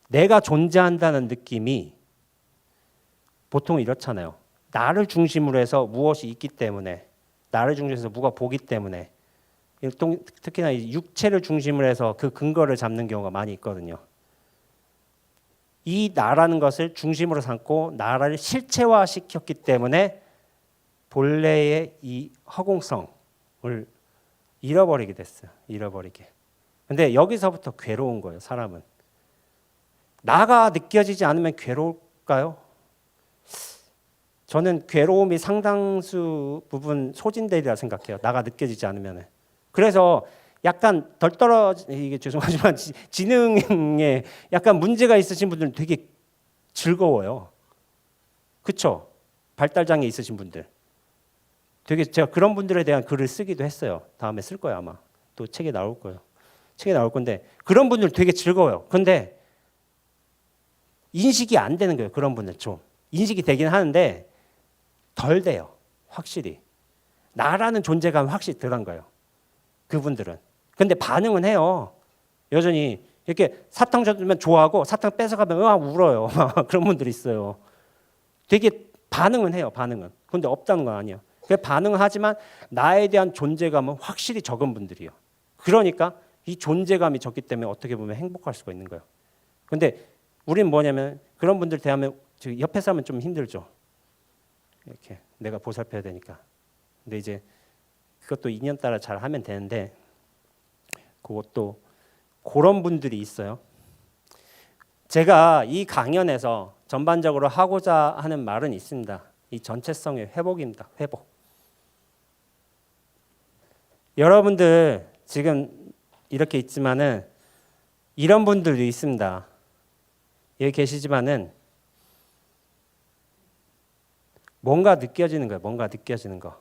내가 존재한다는 느낌이 보통 이렇잖아요. 나를 중심으로 해서 무엇이 있기 때문에, 나를 중심으로 해서 뭐가 보기 때문에, 특히나 육체를 중심으로 해서 그 근거를 잡는 경우가 많이 있거든요. 이 나라는 것을 중심으로 삼고 나를 실체화시켰기 때문에 본래의 이 허공성을 잃어버리게 됐어요. 잃어버리게. 근데 여기서부터 괴로운 거예요. 사람은. 나가 느껴지지 않으면 괴로울까요? 저는 괴로움이 상당수 부분 소진되리라 생각해요. 나가 느껴지지 않으면. 그래서 약간 덜 이게 죄송하지만 지능에 약간 문제가 있으신 분들은 되게 즐거워요. 그렇죠? 발달장애 있으신 분들. 되게 제가 그런 분들에 대한 글을 쓰기도 했어요. 다음에 쓸 거예요 아마. 또 책에 나올 거예요. 책에 나올 건데 그런 분들 되게 즐거워요. 근데 인식이 안 되는 거예요. 그런 분들 좀. 인식이 되긴 하는데 덜 돼요. 확실히. 나라는 존재감이 확실히 덜한 거예요. 그분들은. 근데 반응은 해요. 여전히 이렇게 사탕 줘주면 좋아하고 사탕 뺏어가면 울어요. 그런 분들이 있어요. 되게 반응은 해요. 반응은. 근데 없다는 건 아니에요. 반응은 하지만 나에 대한 존재감은 확실히 적은 분들이에요. 그러니까 이 존재감이 적기 때문에 어떻게 보면 행복할 수가 있는 거예요. 근데 우리는 뭐냐면 그런 분들 대하면 옆에 사람은 좀 힘들죠. 이렇게 내가 보살펴야 되니까. 근데 이제 그것도 인연 따라 잘 하면 되는데 그것도 그런 분들이 있어요. 제가 이 강연에서 전반적으로 하고자 하는 말은 있습니다. 이 전체성의 회복입니다. 회복. 여러분들 지금 이렇게 있지만은 이런 분들도 있습니다. 여기 계시지만은 뭔가 느껴지는 거예요. 뭔가 느껴지는 거.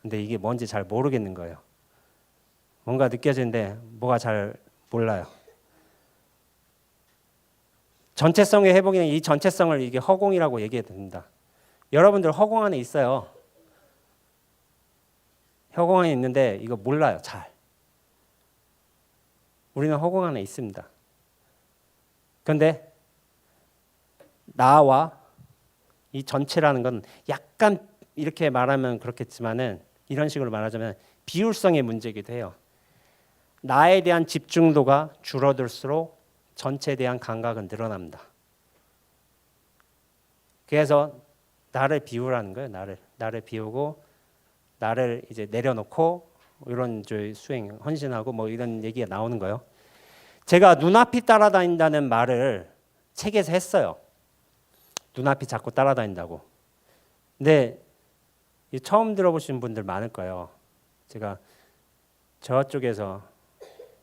근데 이게 뭔지 잘 모르겠는 거예요. 뭔가 느껴지는데 뭐가 잘 몰라요. 전체성의 회복이는 이 전체성을 이게 허공이라고 얘기해도 됩니다. 여러분들 허공 안에 있어요. 허공 안에 있는데 이거 몰라요. 잘. 우리는 허공 안에 있습니다. 그런데 나와 이 전체라는 건 약간 이렇게 말하면 그렇겠지만은 이런 식으로 말하자면 비율성의 문제이기도 해요. 나에 대한 집중도가 줄어들수록 전체에 대한 감각은 늘어납니다. 그래서 나를 비우라는 거예요. 나를 비우고 나를 이제 내려놓고 이런 수행 헌신하고 뭐 이런 얘기가 나오는 거예요. 제가 눈앞이 따라다닌다는 말을 책에서 했어요. 눈앞이 자꾸 따라다닌다고. 근데 처음 들어보시는 분들 많을 거예요. 제가 저쪽에서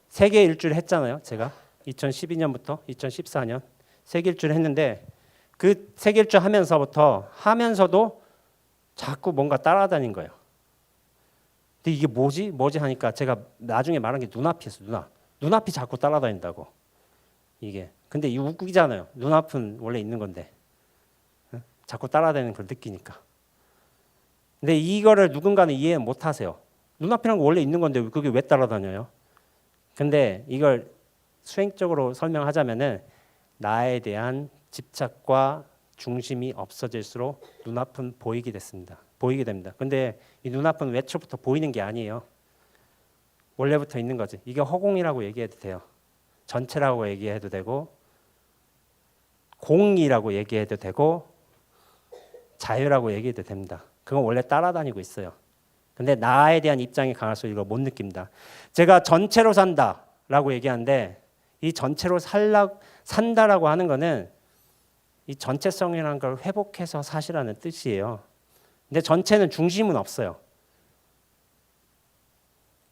세계 일주를 했잖아요. 제가 2012년부터 2014년 세계 일주를 했는데 그 세계 일주 하면서도 자꾸 뭔가 따라다닌 거예요. 근데 이게 뭐지 하니까 제가 나중에 말한 게 눈앞이었어요. 눈앞이 자꾸 따라다닌다고. 이게 근데 이 웃기잖아요. 눈앞은 원래 있는 건데 자꾸 따라다니는 걸 느끼니까. 근데 이거를 누군가는 이해 못 하세요. 눈앞이란 거 원래 있는 건데 그게 왜 따라다녀요? 근데 이걸 수행적으로 설명하자면은 나에 대한 집착과 중심이 없어질수록 눈앞은 보이게 됩니다. 근데 이 눈앞은 외초부터 보이는 게 아니에요. 원래부터 있는 거지. 이게 허공이라고 얘기해도 돼요. 전체라고 얘기해도 되고 공이라고 얘기해도 되고 자유라고 얘기해도 됩니다. 그건 원래 따라다니고 있어요. 근데 나에 대한 입장이 강할수록 이걸 못 느낍니다. 제가 전체로 산다라고 얘기하는데 이 전체로 산다라고 하는 거는 이 전체성이라는 걸 회복해서 사시라는 뜻이에요. 근데 전체는 중심은 없어요.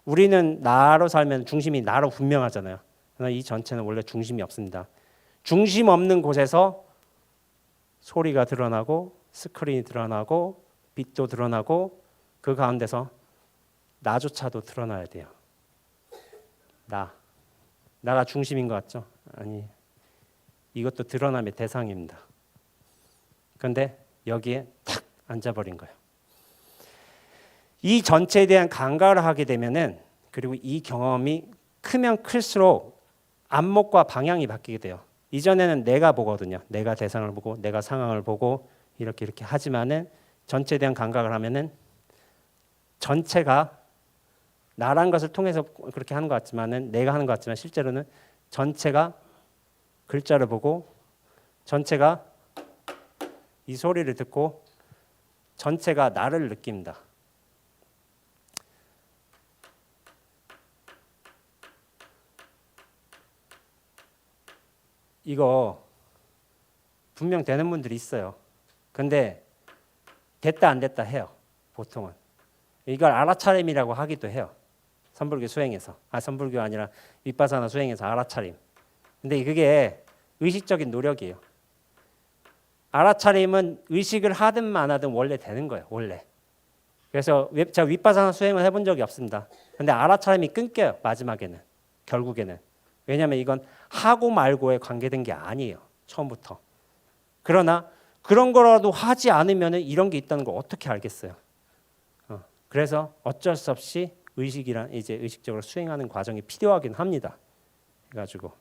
우리는 나로 살면 중심이 나로 분명하잖아요. 그러나 이 전체는 원래 중심이 없습니다. 중심 없는 곳에서 소리가 드러나고 스크린이 드러나고 빛도 드러나고 그 가운데서 나조차도 드러나야 돼요. 나가 중심인 것 같죠? 아니, 이것도 드러남의 대상입니다. 그런데 여기에 탁 앉아버린 거예요. 이 전체에 대한 감각을 하게 되면은 그리고 이 경험이 크면 클수록 안목과 방향이 바뀌게 돼요. 이전에는 내가 보거든요. 내가 대상을 보고 내가 상황을 보고 이렇게 하지만은 전체에 대한 감각을 하면은 전체가 나란 것을 통해서 그렇게 하는 것 같지만은 내가 하는 것 같지만 실제로는 전체가 글자를 보고 전체가 이 소리를 듣고 전체가 나를 느낍니다. 이거 분명 되는 분들이 있어요. 근데 됐다 안 됐다 해요. 보통은. 이걸 알아차림이라고 하기도 해요. 선불교 수행에서. 선불교 아니라 윗바사나 수행에서 알아차림. 근데 그게 의식적인 노력이에요. 알아차림은 의식을 하든 만 하든 원래 되는 거예요. 원래. 그래서 제가 윗바사나 수행을 해본 적이 없습니다. 근데 알아차림이 끊겨요. 마지막에는. 결국에는. 왜냐하면 이건 하고 말고에 관계된 게 아니에요. 처음부터. 그러나 그런 거라도 하지 않으면 이런 게 있다는 걸 어떻게 알겠어요. 그래서 어쩔 수 없이 이제 의식적으로 수행하는 과정이 필요하긴 합니다. 해가지고.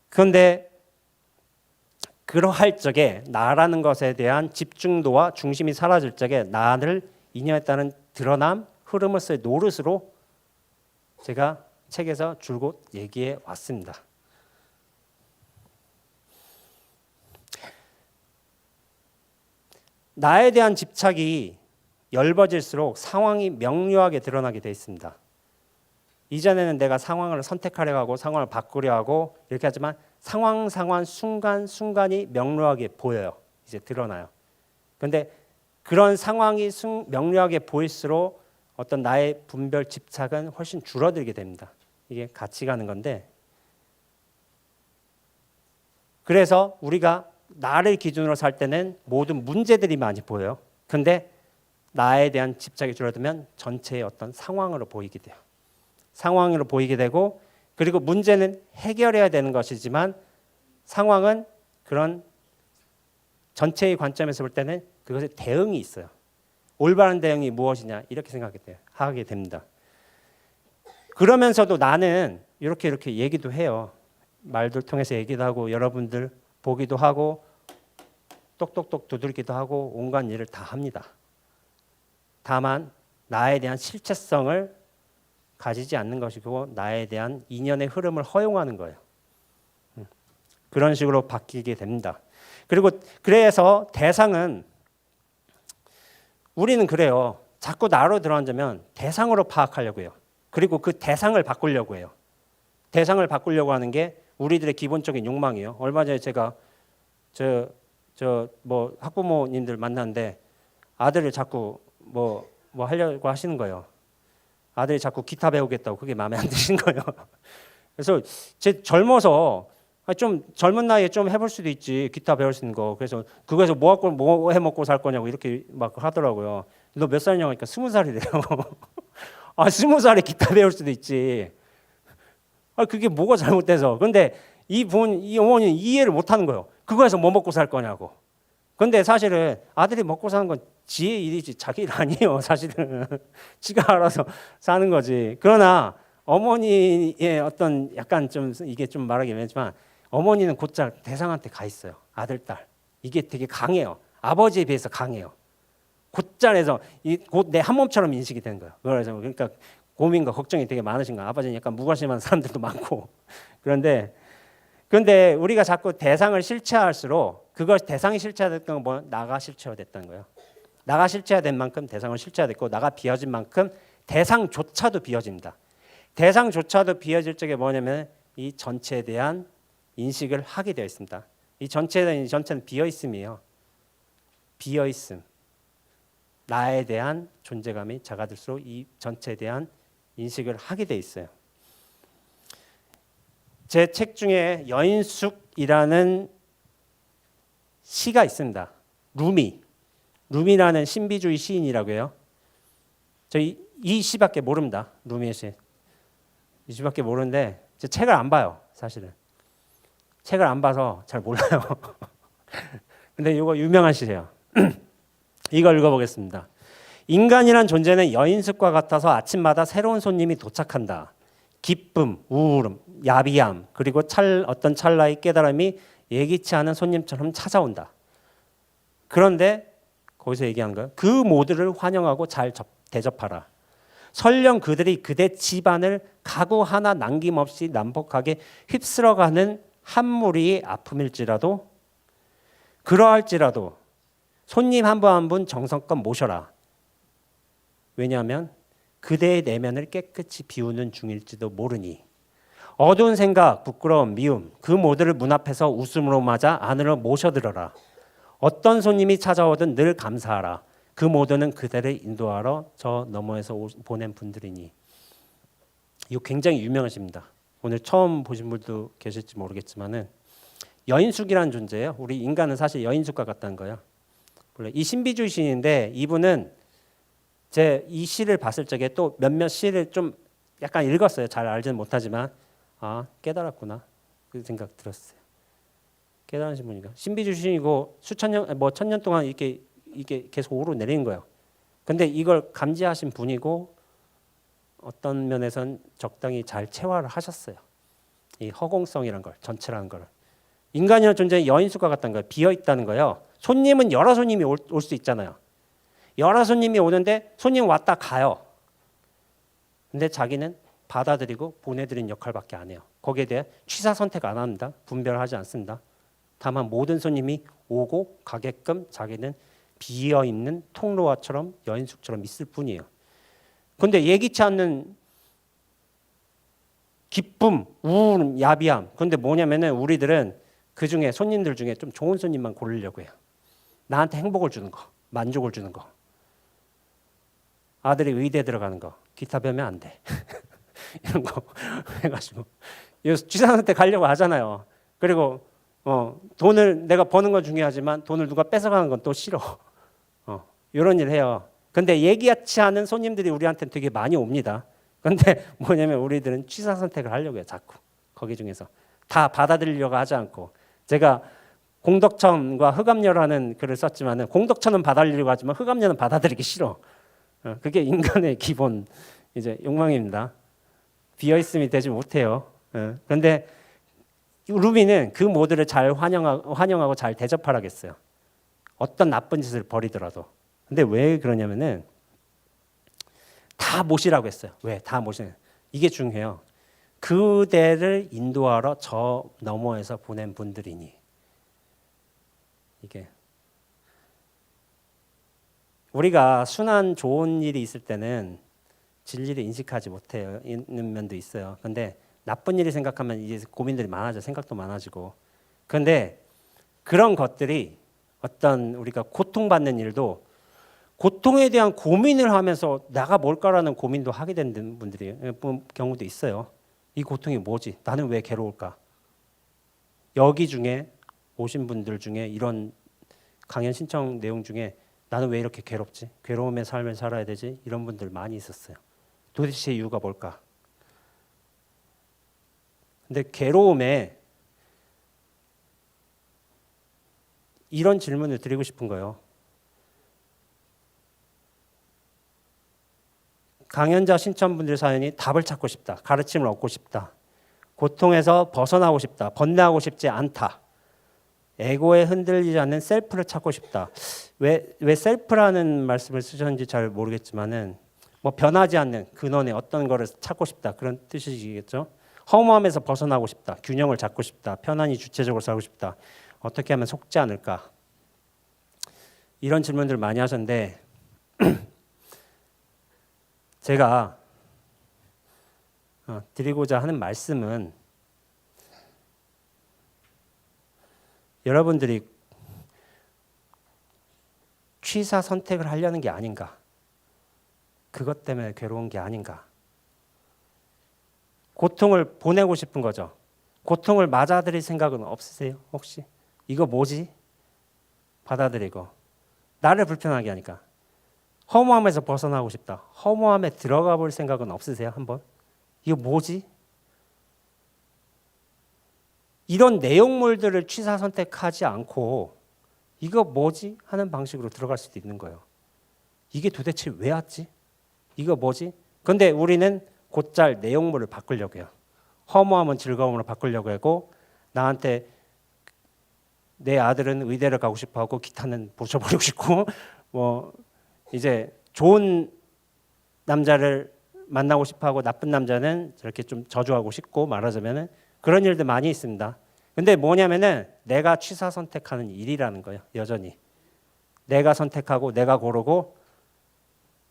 그런데 그러할 적에 나라는 것에 대한 집중도와 중심이 사라질 적에 나를 인연에 따른 드러남, 흐름으로서의 노릇으로 제가 책에서 줄곧 얘기해 왔습니다. 나에 대한 집착이 넓어질수록 상황이 명료하게 드러나게 돼 있습니다. 이전에는 내가 상황을 선택하려 하고 상황을 바꾸려 하고 이렇게 하지만 상황 순간순간이 명료하게 보여요. 이제 드러나요. 그런데 그런 상황이 명료하게 보일수록 어떤 나의 분별 집착은 훨씬 줄어들게 됩니다. 이게 같이 가는 건데 그래서 우리가 나를 기준으로 살 때는 모든 문제들이 많이 보여요. 근데 나에 대한 집착이 줄어들면 전체의 어떤 상황으로 보이게 돼요. 상황으로 보이게 되고 그리고 문제는 해결해야 되는 것이지만 상황은 그런 전체의 관점에서 볼 때는 그것에 대응이 있어요. 올바른 대응이 무엇이냐 이렇게 하게 됩니다. 그러면서도 나는 이렇게 얘기도 해요. 말들 통해서 얘기도 하고 여러분들 보기도 하고 똑똑똑 두들기도 하고 온갖 일을 다 합니다. 다만 나에 대한 실체성을 가지지 않는 것이고 나에 대한 인연의 흐름을 허용하는 거예요. 그런 식으로 바뀌게 됩니다. 그리고 그래서 대상은 우리는 그래요. 자꾸 나로 들어앉으면 대상으로 파악하려고 해요. 그리고 그 대상을 바꾸려고 해요. 대상을 바꾸려고 하는 게 우리들의 기본적인 욕망이에요. 얼마 전에 제가 뭐 학부모님들 만났는데 아들을 자꾸 뭐 하려고 하시는 거예요. 아들이 자꾸 기타 배우겠다고 그게 마음에 안 드신 거예요. 그래서 제 젊어서 좀 젊은 나이에 좀 해볼 수도 있지 기타 배울 수 있는 거. 그래서 그거에서 뭐 해 먹고 살 거냐고 이렇게 막 하더라고요. 너 몇 살이냐고 하니까 20살이래요. 아 20살에 기타 배울 수도 있지. 아 그게 뭐가 잘못돼서. 근데 이 어머니는 이해를 못 하는 거예요. 그거에서 뭐 먹고 살 거냐고. 근데 사실은 아들이 먹고 사는 건 지의 일이지 자기 일 아니에요. 사실은 지가 알아서 사는 거지. 그러나 어머니의 어떤 약간 좀 이게 좀 말하기 애매하지만 어머니는 곧잘 대상한테 가 있어요. 아들, 딸. 이게 되게 강해요. 아버지에 비해서 강해요. 곧잘해서 곧 내 한 몸처럼 인식이 되는 거예요. 그래서 그러니까 고민과 걱정이 되게 많으신 거예요. 아버지는 약간 무관심한 사람들도 많고. 그런데 우리가 자꾸 대상을 실체화할수록 그걸 대상이 실체화됐던 건 나가 실체화됐다는 거예요. 나가 실체화된 만큼 대상은 실체화됐고 나가 비어진 만큼 대상조차도 비어집니다. 대상조차도 비어질 적에 뭐냐면 이 전체에 대한 인식을 하게 되어 있습니다. 이 전체에 대한 전체는 비어 있음이에요. 비어 있음. 나에 대한 존재감이 작아들수록 이 전체에 대한 인식을 하게 돼 있어요. 제 책 중에 여인숙이라는 시가 있습니다. 루미라는 신비주의 시인이라고 해요. 저희 이 시밖에 모릅니다. 루미의 시. 이 시밖에 모르는데 제 책을 안 봐요. 사실은. 책을 안 봐서 잘 몰라요. 근데 이거 유명한 시예요. 이걸 읽어보겠습니다. 인간이란 존재는 여인숙과 같아서 아침마다 새로운 손님이 도착한다. 기쁨, 우울함, 야비함, 그리고 어떤 찰나의 깨달음이 예기치 않은 손님처럼 찾아온다. 그런데 거기서 얘기하는 거예요. 그 모두를 환영하고 잘 대접하라. 설령 그들이 그대 집안을 가구 하나 남김없이 난폭하게 휩쓸어가는 한 무리의 아픔일지라도 그러할지라도 손님 한 분 한 분 정성껏 모셔라. 왜냐하면 그대의 내면을 깨끗이 비우는 중일지도 모르니 어두운 생각, 부끄러움, 미움 그 모두를 문 앞에서 웃음으로 맞아 안으로 모셔들어라. 어떤 손님이 찾아오든 늘 감사하라. 그 모두는 그대를 인도하러 저 너머에서 보낸 분들이니. 이거 굉장히 유명하십니다. 오늘 처음 보신 분도 계실지 모르겠지만은 여인숙이라는 존재예요. 우리 인간은 사실 여인숙과 같다는 거예요. 이 신비주의 시인인데 이분은 제 이 시를 봤을 적에 또 몇몇 시를 좀 약간 읽었어요. 잘 알지는 못하지만 깨달았구나 그 생각 들었어요. 깨달으신 분이니까 신비주의 시인이고 수천 년, 뭐 천 년 동안 이게 계속 오르내리는 거예요. 근데 이걸 감지하신 분이고 어떤 면에선 적당히 잘 체화를 하셨어요. 이 허공성이라는 걸, 전체라는 걸. 인간이라는 존재는 여인숙과 같다는 거예요. 비어 있다는 거예요. 손님은 여러 손님이 올 수 있잖아요. 여러 손님이 오는데 손님 왔다 가요. 근데 자기는 받아들이고 보내드린 역할밖에 안 해요. 거기에 대해 취사 선택 안 합니다. 분별하지 않습니다. 다만 모든 손님이 오고 가게끔 자기는 비어있는 통로와처럼 여인숙처럼 있을 뿐이에요. 그런데 예기치 않는 기쁨, 우울함, 야비함. 그런데 뭐냐면은 우리들은 그 중에 손님들 중에 좀 좋은 손님만 고르려고 해요. 나한테 행복을 주는 거, 만족을 주는 거. 아들이 의대 들어가는 거, 기타 배우면 안 돼. 이런 거 해가지고 취사한테 가려고 하잖아요. 그리고 돈을 내가 버는 건 중요하지만 돈을 누가 뺏어가는 건 또 싫어. 이런 일 해요. 근데 예기치 않은 손님들이 우리한테는 되게 많이 옵니다. 근데 뭐냐면 우리들은 취사 선택을 하려고 해요. 자꾸 거기 중에서 다 받아들이려고 하지 않고 제가 공덕천과 흑암녀라는 글을 썼지만은 공덕천은 받아들이려고 하지만 흑암녀는 받아들이기 싫어. 그게 인간의 기본 이제 욕망입니다. 비어 있음이 되지 못해요. 그런데 루미는 그 모두를 잘 환영하고 잘 대접하라겠어요. 어떤 나쁜 짓을 벌이더라도. 근데 왜 그러냐면은 다 모시라고 했어요. 왜? 다 모시는. 이게 중요해요. 그대를 인도하러 저 너머에서 보낸 분들이니. 이게 우리가 순한 좋은 일이 있을 때는 진리를 인식하지 못해요. 있는 면도 있어요. 근데 나쁜 일이 생각하면 이제 고민들이 많아져, 생각도 많아지고. 근데 그런 것들이 어떤 우리가 고통받는 일도 고통에 대한 고민을 하면서 내가 뭘까라는 고민도 하게 되는 분들이 경우도 있어요. 이 고통이 뭐지? 나는 왜 괴로울까? 여기 중에 오신 분들 중에 이런 강연 신청 내용 중에 나는 왜 이렇게 괴롭지? 괴로움의 삶을 살아야 되지? 이런 분들 많이 있었어요. 도대체 이유가 뭘까? 근데 괴로움에 이런 질문을 드리고 싶은 거예요. 강연자 신청분들 사연이 답을 찾고 싶다. 가르침을 얻고 싶다. 고통에서 벗어나고 싶다. 번뇌하고 싶지 않다. 에고에 흔들리지 않는 셀프를 찾고 싶다. 왜 셀프라는 말씀을 쓰셨는지 잘 모르겠지만은 뭐 변하지 않는 근원의 어떤 거를 찾고 싶다. 그런 뜻이시겠죠. 허무함에서 벗어나고 싶다. 균형을 잡고 싶다. 편안히 주체적으로 살고 싶다. 어떻게 하면 속지 않을까? 이런 질문들 많이 하셨는데 제가 드리고자 하는 말씀은 여러분들이 취사 선택을 하려는 게 아닌가? 그것 때문에 괴로운 게 아닌가? 고통을 보내고 싶은 거죠. 고통을 맞아들일 생각은 없으세요? 혹시? 이거 뭐지? 받아들이고 나를 불편하게 하니까 허무함에서 벗어나고 싶다. 허무함에 들어가 볼 생각은 없으세요? 한번? 이거 뭐지? 이런 내용물들을 취사 선택하지 않고 이거 뭐지? 하는 방식으로 들어갈 수도 있는 거예요. 이게 도대체 왜 왔지? 이거 뭐지? 근데 우리는 곧잘 내용물을 바꾸려고 해요. 허무함은 즐거움으로 바꾸려고 하고 나한테 내 아들은 의대를 가고 싶어 하고 기타는 부숴버리고 싶고 뭐 이제 좋은 남자를 만나고 싶어 하고 나쁜 남자는 저렇게 좀 저주하고 싶고 말하자면은 그런 일들 많이 있습니다. 근데 뭐냐면은 내가 취사 선택하는 일이라는 거예요. 여전히 내가 선택하고 내가 고르고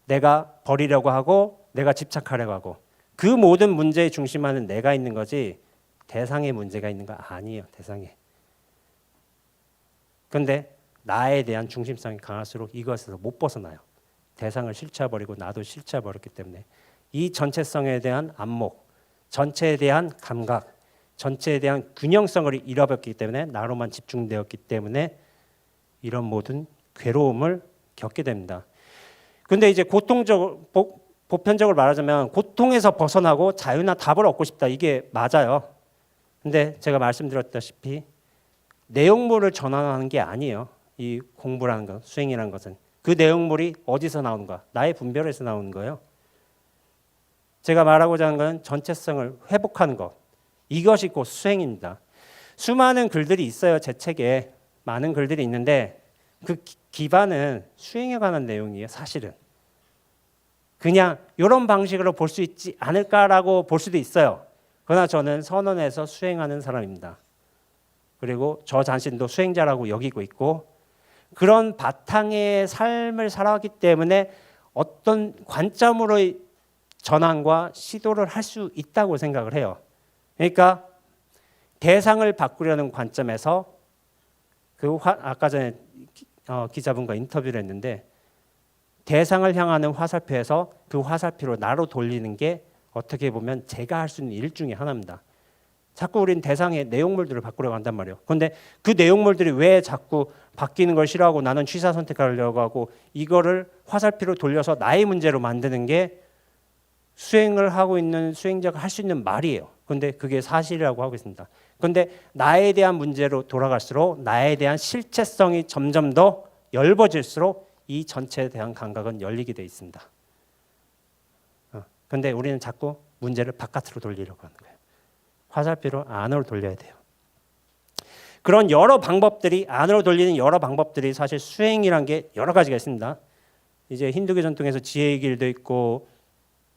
내가 버리려고 하고 내가 집착하려고 하고 그 모든 문제의 중심에는 내가 있는 거지 대상의 문제가 있는 거 아니에요. 대상에. 근데 나에 대한 중심성이 강할수록 이것에서 못 벗어나요. 대상을 실체해버리고 나도 실체해버렸기 때문에 이 전체성에 대한 안목, 전체에 대한 감각, 전체에 대한 균형성을 잃어버렸기 때문에 나로만 집중되었기 때문에 이런 모든 괴로움을 겪게 됩니다. 근데 이제 보편적으로 말하자면 고통에서 벗어나고 자유나 답을 얻고 싶다. 이게 맞아요. 근데 제가 말씀드렸다시피 내용물을 전환하는 게 아니에요. 이 공부라는 것, 수행이라는 것은. 그 내용물이 어디서 나오는가? 나의 분별에서 나오는 거예요. 제가 말하고자 하는 건 전체성을 회복하는 것. 이것이 곧 수행입니다. 수많은 글들이 있어요. 제 책에 많은 글들이 있는데 그 기반은 수행에 관한 내용이에요. 사실은. 그냥 이런 방식으로 볼 수 있지 않을까라고 볼 수도 있어요. 그러나 저는 선언해서 수행하는 사람입니다. 그리고 저 자신도 수행자라고 여기고 있고 그런 바탕의 삶을 살아왔기 때문에 어떤 관점으로의 전환과 시도를 할 수 있다고 생각을 해요. 그러니까 대상을 바꾸려는 관점에서 아까 전에 기자분과 인터뷰를 했는데 대상을 향하는 화살표에서 그 화살표로 나로 돌리는 게 어떻게 보면 제가 할 수 있는 일 중에 하나입니다. 자꾸 우린 대상의 내용물들을 바꾸려고 한단 말이에요. 그런데 그 내용물들이 왜 자꾸 바뀌는 걸 싫어하고 나는 취사 선택하려고 하고 이거를 화살표로 돌려서 나의 문제로 만드는 게 수행을 하고 있는 수행자가 할 수 있는 말이에요. 그런데 그게 사실이라고 하고 있습니다. 그런데 나에 대한 문제로 돌아갈수록 나에 대한 실체성이 점점 더 엷어질수록 이 전체에 대한 감각은 열리게 돼 있습니다. 그런데 우리는 자꾸 문제를 바깥으로 돌리려고 하는 거예요. 화살표로 안으로 돌려야 돼요. 그런 여러 방법들이 안으로 돌리는 여러 방법들이 사실 수행이란 게 여러 가지가 있습니다. 이제 힌두교 전통에서 지혜의 길도 있고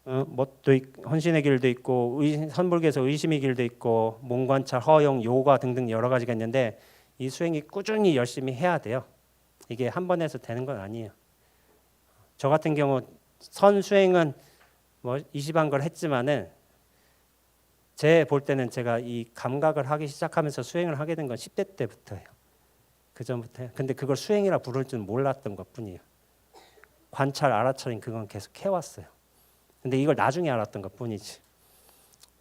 헌신의 길도 있고 선불교에서 의심의 길도 있고 몸관찰, 허용, 요가 등등 여러 가지가 있는데 이 수행이 꾸준히 열심히 해야 돼요. 이게 한 번 해서 되는 건 아니에요. 저 같은 경우 선 수행은 뭐 20한 걸 했지만은 제 볼 때는 제가 이 감각을 하기 시작하면서 수행을 하게 된 건 10대 때부터예요. 그 전부터요. 근데 그걸 수행이라 부를 줄 몰랐던 것뿐이에요. 관찰, 알아차림 그건 계속 해왔어요. 근데 이걸 나중에 알았던 것뿐이지.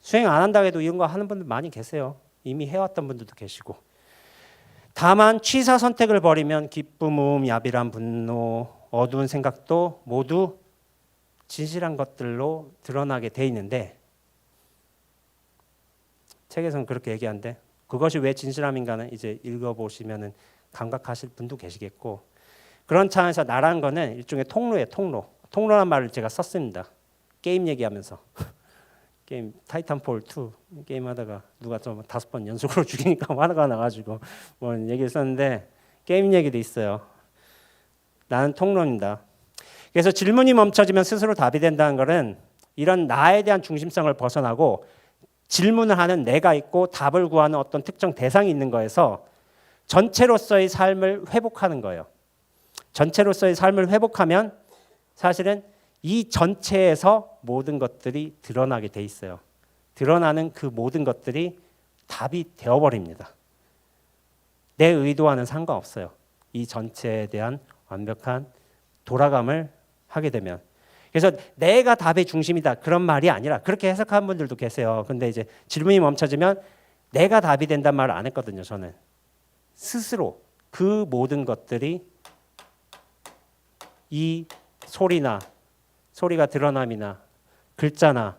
수행 안 한다고 해도 이런 거 하는 분들 많이 계세요. 이미 해왔던 분들도 계시고. 다만 취사 선택을 버리면 기쁨, 야비람, 분노, 어두운 생각도 모두 진실한 것들로 드러나게 돼 있는데 책에서는 그렇게 얘기하는데 그것이 왜 진실함인가는 이제 읽어보시면은 감각하실 분도 계시겠고 그런 차원에서 나라는 거는 일종의 통로예요. 통로란 말을 제가 썼습니다. 게임 얘기하면서 게임 타이탄폴 2 게임하다가 누가 좀 5번 연속으로 죽이니까 화가 나가지고 뭐 얘기를 썼는데 게임 얘기도 있어요. 나는 통로입니다. 그래서 질문이 멈춰지면 스스로 답이 된다는 것은 이런 나에 대한 중심성을 벗어나고 질문을 하는 내가 있고 답을 구하는 어떤 특정 대상이 있는 거에서 전체로서의 삶을 회복하는 거예요. 전체로서의 삶을 회복하면 사실은 이 전체에서 모든 것들이 드러나게 돼 있어요. 드러나는 그 모든 것들이 답이 되어버립니다. 내 의도와는 상관없어요. 이 전체에 대한 완벽한 돌아감을 하게 되면. 그래서 내가 답의 중심이다 그런 말이 아니라 그렇게 해석하는 분들도 계세요. 근데 이제 질문이 멈춰지면 내가 답이 된다는 말을 안 했거든요. 저는 스스로 그 모든 것들이 이 소리가 드러남이나 글자나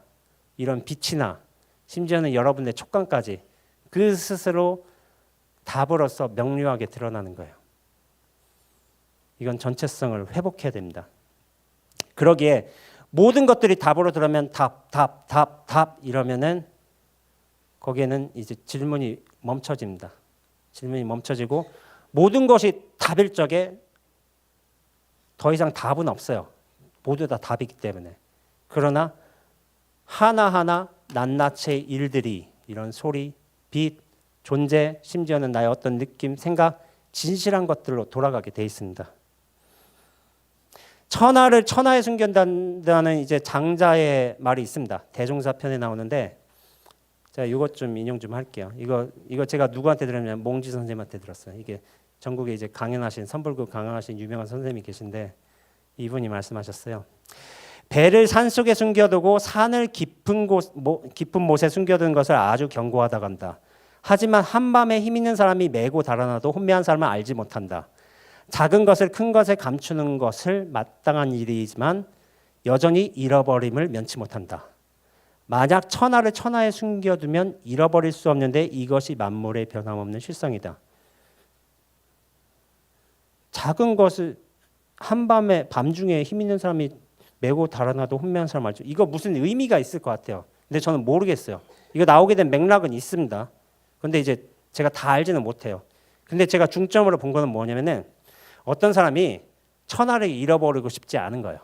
이런 빛이나 심지어는 여러분의 촉감까지 그 스스로 답으로서 명료하게 드러나는 거예요. 이건 전체성을 회복해야 됩니다. 그러기에 모든 것들이 답으로 들어오면 답 이러면은 거기에는 이제 질문이 멈춰집니다. 질문이 멈춰지고 모든 것이 답일 적에 더 이상 답은 없어요. 모두 다 답이기 때문에. 그러나 하나하나 낱낱의 일들이 이런 소리, 빛, 존재, 심지어는 나의 어떤 느낌, 생각, 진실한 것들로 돌아가게 돼 있습니다. 천하를 천하에 숨긴다는 이제 장자의 말이 있습니다. 대종사편에 나오는데 제가 이것 좀 인용 좀 할게요. 이거 제가 누구한테 들었냐면 몽지 선생님한테 들었어요. 이게 전국에 이제 강연하신 선불교 강연하신 유명한 선생님이 계신데 이분이 말씀하셨어요. 배를 산 속에 숨겨두고 산을 깊은 못에 숨겨둔 것을 아주 경고하다 간다. 하지만 한밤에 힘 있는 사람이 메고 달아나도 혼미한 사람은 알지 못한다. 작은 것을 큰 것에 감추는 것을 마땅한 일이지만 여전히 잃어버림을 면치 못한다. 만약 천하를 천하에 숨겨두면 잃어버릴 수 없는데 이것이 만물의 변함없는 실성이다. 작은 것을 한밤에 밤중에 힘 있는 사람이 메고 달아나도 혼미한 사람 알죠. 이거 무슨 의미가 있을 것 같아요. 근데 저는 모르겠어요. 이거 나오게 된 맥락은 있습니다. 근데 이제 제가 다 알지는 못해요. 근데 제가 중점으로 본 거는 뭐냐면은 어떤 사람이 천하를 잃어버리고 싶지 않은 거예요.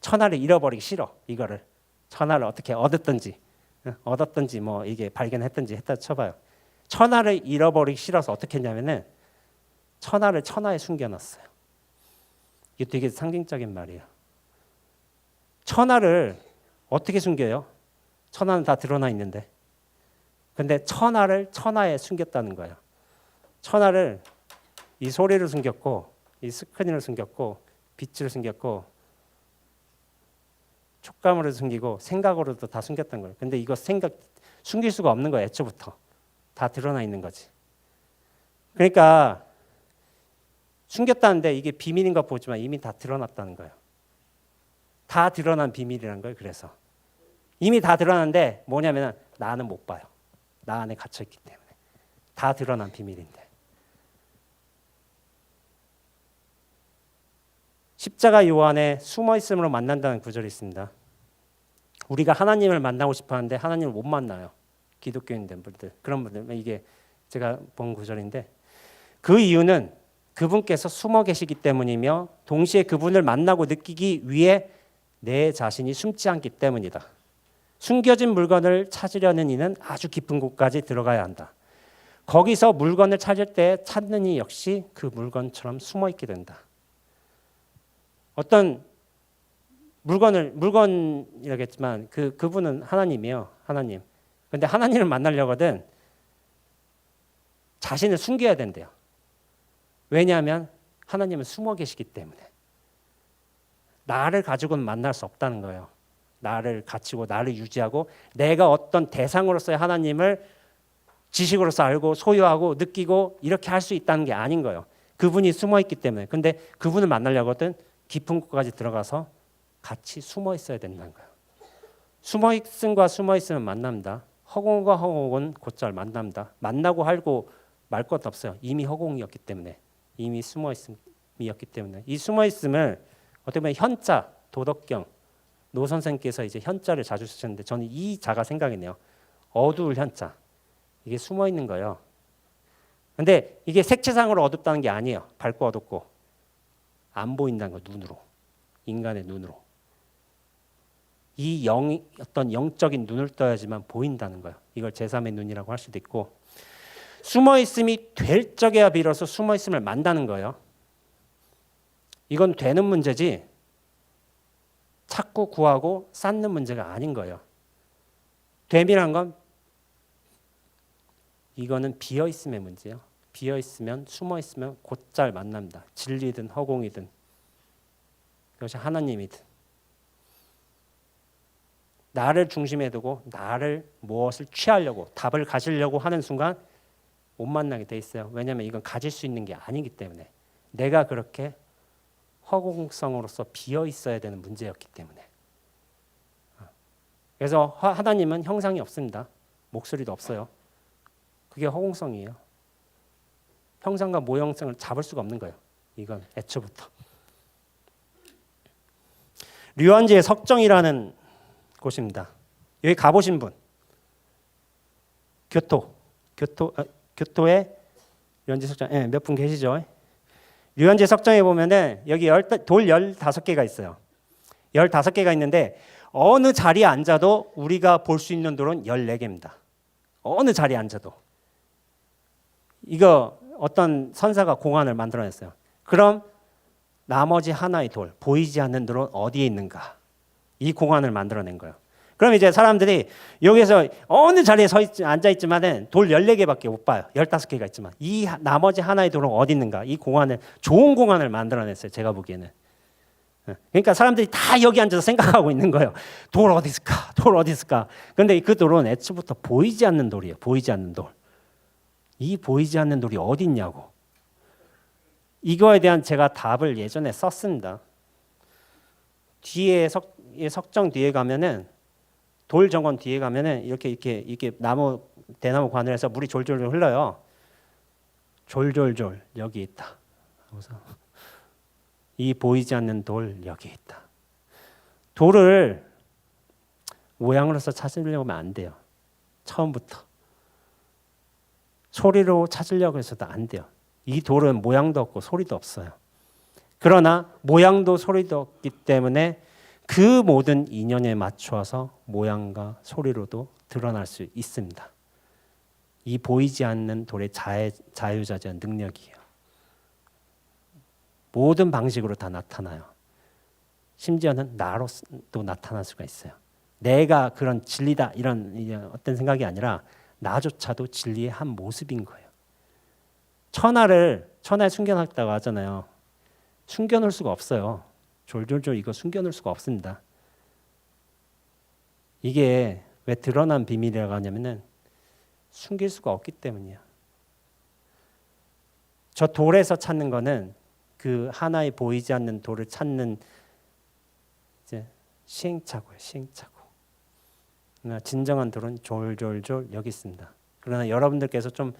천하를 잃어버리기 싫어. 이거를 천하를 어떻게 얻었든지 뭐 이게 발견했든지 했다 쳐봐요. 천하를 잃어버리기 싫어서 어떻게 했냐면은 천하를 천하에 숨겨놨어요. 이게 되게 상징적인 말이에요. 천하를 어떻게 숨겨요? 천하는 다 드러나 있는데. 근데 천하를 천하에 숨겼다는 거예요. 천하를 이 소리를 숨겼고 이 스크린을 숨겼고 빛을 숨겼고 촉감으로 숨기고 생각으로도 다 숨겼던 거예요. 근데 이거 생각 숨길 수가 없는 거예요. 애초부터. 다 드러나 있는 거지. 그러니까 숨겼다는데 이게 비밀인 것 보지만 이미 다 드러났다는 거예요. 다 드러난 비밀이라는 거예요. 그래서 이미 다 드러났는데 뭐냐면 나는 못 봐요. 나 안에 갇혀있기 때문에. 다 드러난 비밀인데. 십자가 요한에 숨어있음으로 만난다는 구절이 있습니다. 우리가 하나님을 만나고 싶어 하는데 하나님을 못 만나요. 기독교인 된 분들. 그런 분들. 이게 제가 본 구절인데 그 이유는 그분께서 숨어 계시기 때문이며 동시에 그분을 만나고 느끼기 위해 내 자신이 숨지 않기 때문이다. 숨겨진 물건을 찾으려는 이는 아주 깊은 곳까지 들어가야 한다. 거기서 물건을 찾을 때 찾는 이 역시 그 물건처럼 숨어 있게 된다. 어떤 물건이라겠지만 그분은 하나님이에요. 하나님. 근데 하나님을 만나려거든 자신을 숨겨야 된대요. 왜냐하면 하나님은 숨어 계시기 때문에. 나를 가지고는 만날 수 없다는 거예요. 나를 갖추고 나를 유지하고 내가 어떤 대상으로서의 하나님을 지식으로서 알고 소유하고 느끼고 이렇게 할 수 있다는 게 아닌 거예요. 그분이 숨어 있기 때문에. 근데 그분을 만나려거든 깊은 곳까지 들어가서 같이 숨어 있어야 된다는 거예요. 숨어 있음과 숨어 있으면 만납니다. 허공과 허공은 곧잘 만납니다. 만나고 할고 말 것도 없어요. 이미 허공이었기 때문에. 이미 숨어 있음이었기 때문에. 이 숨어 있음을 어떻게 보면 현자, 도덕경, 노 선생께서 이제 현자를 자주 쓰셨는데 저는 이 자가 생각이 나요. 어두울 현자. 이게 숨어 있는 거예요. 근데 이게 색채상으로 어둡다는 게 아니에요. 밝고 어둡고. 안 보인다는 거 눈으로. 인간의 눈으로. 이 어떤 영적인 눈을 떠야지만 보인다는 거예요. 이걸 제3의 눈이라고 할 수도 있고 숨어 있음이 될 적에야 비로소 숨어 있음을 만나는 거예요. 이건 되는 문제지 찾고 구하고 쌓는 문제가 아닌 거예요. 됨이란 건 이거는 비어 있음의 문제예요. 비어 있으면 숨어 있으면 곧잘 만납니다. 진리든 허공이든 그것이 하나님이든 나를 중심에 두고 나를 무엇을 취하려고 답을 가지려고 하는 순간 못 만나게 돼 있어요. 왜냐하면 이건 가질 수 있는 게 아니기 때문에 내가 그렇게 허공성으로서 비어 있어야 되는 문제였기 때문에. 그래서 하나님은 형상이 없습니다. 목소리도 없어요. 그게 허공성이에요. 형상과 모형성을 잡을 수가 없는 거예요. 이건 애초부터. 류안지의 석정이라는 곳입니다. 여기 가보신 분. 교토의 류안지 석정. 몇 분 계시죠? 류안지 석정에 보면은 여기 돌 15개가 있어요. 15개가 있는데 어느 자리에 앉아도 우리가 볼 수 있는 돌은 14개입니다. 어느 자리에 앉아도. 이거 어떤 선사가 공안을 만들어냈어요. 그럼 나머지 하나의 돌, 보이지 않는 돌은 어디에 있는가? 이 공안을 만들어낸 거예요. 그럼 이제 사람들이 여기서 어느 자리에 앉아있지만은 돌 14개밖에 못 봐요. 15개가 있지만. 이 나머지 하나의 돌은 어디 있는가? 이 공안을, 좋은 공안을 만들어냈어요. 제가 보기에는. 그러니까 사람들이 다 여기 앉아서 생각하고 있는 거예요. 돌 어디 있을까? 돌 어디 있을까? 그런데 그 돌은 애초부터 보이지 않는 돌이에요. 보이지 않는 돌. 이 보이지 않는 돌이 어디 있냐고. 이거에 대한 제가 답을 예전에 썼습니다. 뒤에 석정 뒤에 가면은 돌 정원 뒤에 가면은 이렇게 대나무 관을해서 물이 졸졸 흘러요. 졸졸졸 여기 있다. 그래서 이 보이지 않는 돌 여기 있다. 돌을 모양으로서 찾으려고 하면 안 돼요. 처음부터. 소리로 찾으려고 해서도 안 돼요. 이 돌은 모양도 없고 소리도 없어요. 그러나 모양도 소리도 없기 때문에 그 모든 인연에 맞춰서 모양과 소리로도 드러날 수 있습니다. 이 보이지 않는 돌의 자유자재한 능력이에요. 모든 방식으로 다 나타나요. 심지어는 나로도 나타날 수가 있어요. 내가 그런 진리다 이런 어떤 생각이 아니라 나조차도 진리의 한 모습인 거예요. 천하에 숨겨놨다고 하잖아요. 숨겨놓을 수가 없어요. 졸졸졸 이거 숨겨놓을 수가 없습니다. 이게 왜 드러난 비밀이라고 하냐면은 숨길 수가 없기 때문이에요. 저 돌에서 찾는 거는 그 하나의 보이지 않는 돌을 찾는 이제 시행착오예요. 시행착오. 진정한 돌은 졸졸졸 여기 있습니다. 그러나 여러분들께서 좀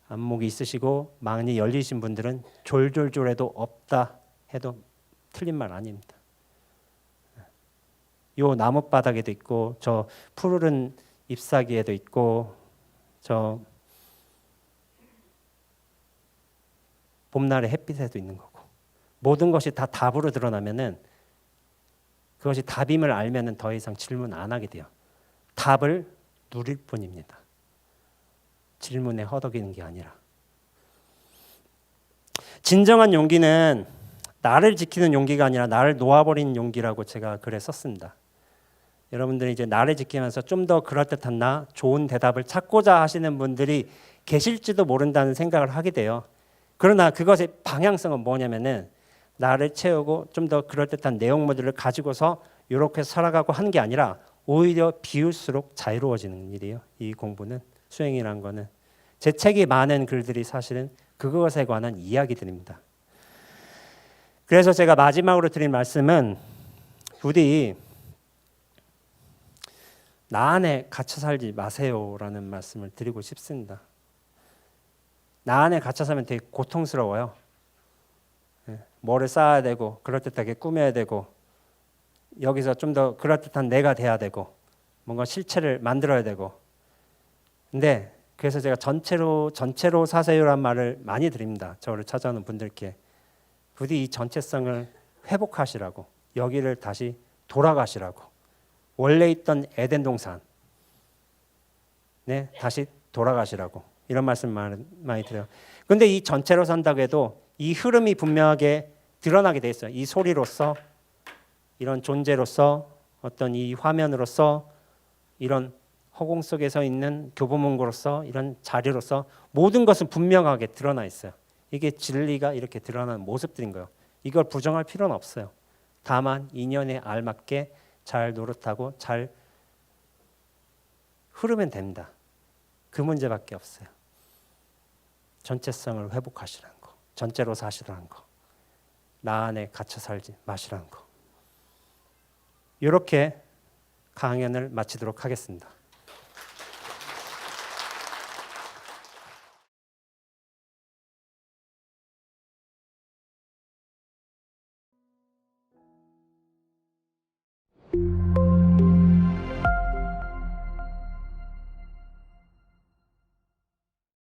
안목이 있으시고 마음이 열리신 분들은 졸졸졸해도 없다 해도 틀린 말 아닙니다. 요 나뭇바닥에도 있고 저 푸르른 잎사귀에도 있고 저 봄날의 햇빛에도 있는 거고 모든 것이 다 답으로 드러나면은 그것이 답임을 알면은 더 이상 질문 안 하게 돼요. 답을 누릴 뿐입니다. 질문에 허덕이는 게 아니라. 진정한 용기는 나를 지키는 용기가 아니라 나를 놓아버리는 용기라고 제가 글에 썼습니다. 여러분들이 이제 나를 지키면서 좀 더 그럴듯한 나, 좋은 대답을 찾고자 하시는 분들이 계실지도 모른다는 생각을 하게 돼요. 그러나 그것의 방향성은 뭐냐면은 나를 채우고 좀 더 그럴듯한 내용물들을 가지고서 이렇게 살아가고 하는 게 아니라 오히려 비울수록 자유로워지는 일이에요. 이 공부는, 수행이라는 거는. 제 책이 많은 글들이 사실은 그것에 관한 이야기들입니다. 그래서 제가 마지막으로 드린 말씀은 부디 나 안에 갇혀 살지 마세요라는 말씀을 드리고 싶습니다. 나 안에 갇혀 살면 되게 고통스러워요. 뭐를 쌓아야 되고 그럴듯하게 꾸며야 되고 여기서 좀 더 그럴듯한 내가 돼야 되고 뭔가 실체를 만들어야 되고. 근데 그래서 제가 전체로 사세요란 말을 많이 드립니다. 저를 찾아오는 분들께. 부디 이 전체성을 회복하시라고, 여기를 다시 돌아가시라고, 원래 있던 에덴 동산 다시 돌아가시라고, 이런 말씀 많이 드려요. 근데 이 전체로 산다고 해도 이 흐름이 분명하게 드러나게 돼 있어요. 이 소리로서, 이런 존재로서, 어떤 이 화면으로서, 이런 허공 속에서 있는 교보문고로서, 이런 자료로서 모든 것은 분명하게 드러나 있어요. 이게 진리가 이렇게 드러나는 모습들인 거예요. 이걸 부정할 필요는 없어요. 다만 인연에 알맞게 잘 노릇하고 잘 흐르면 됩니다. 그 문제밖에 없어요. 전체성을 회복하시라는 거, 전체로 사시라는 거, 나 안에 갇혀 살지 마시라는 거. 이렇게 강연을 마치도록 하겠습니다.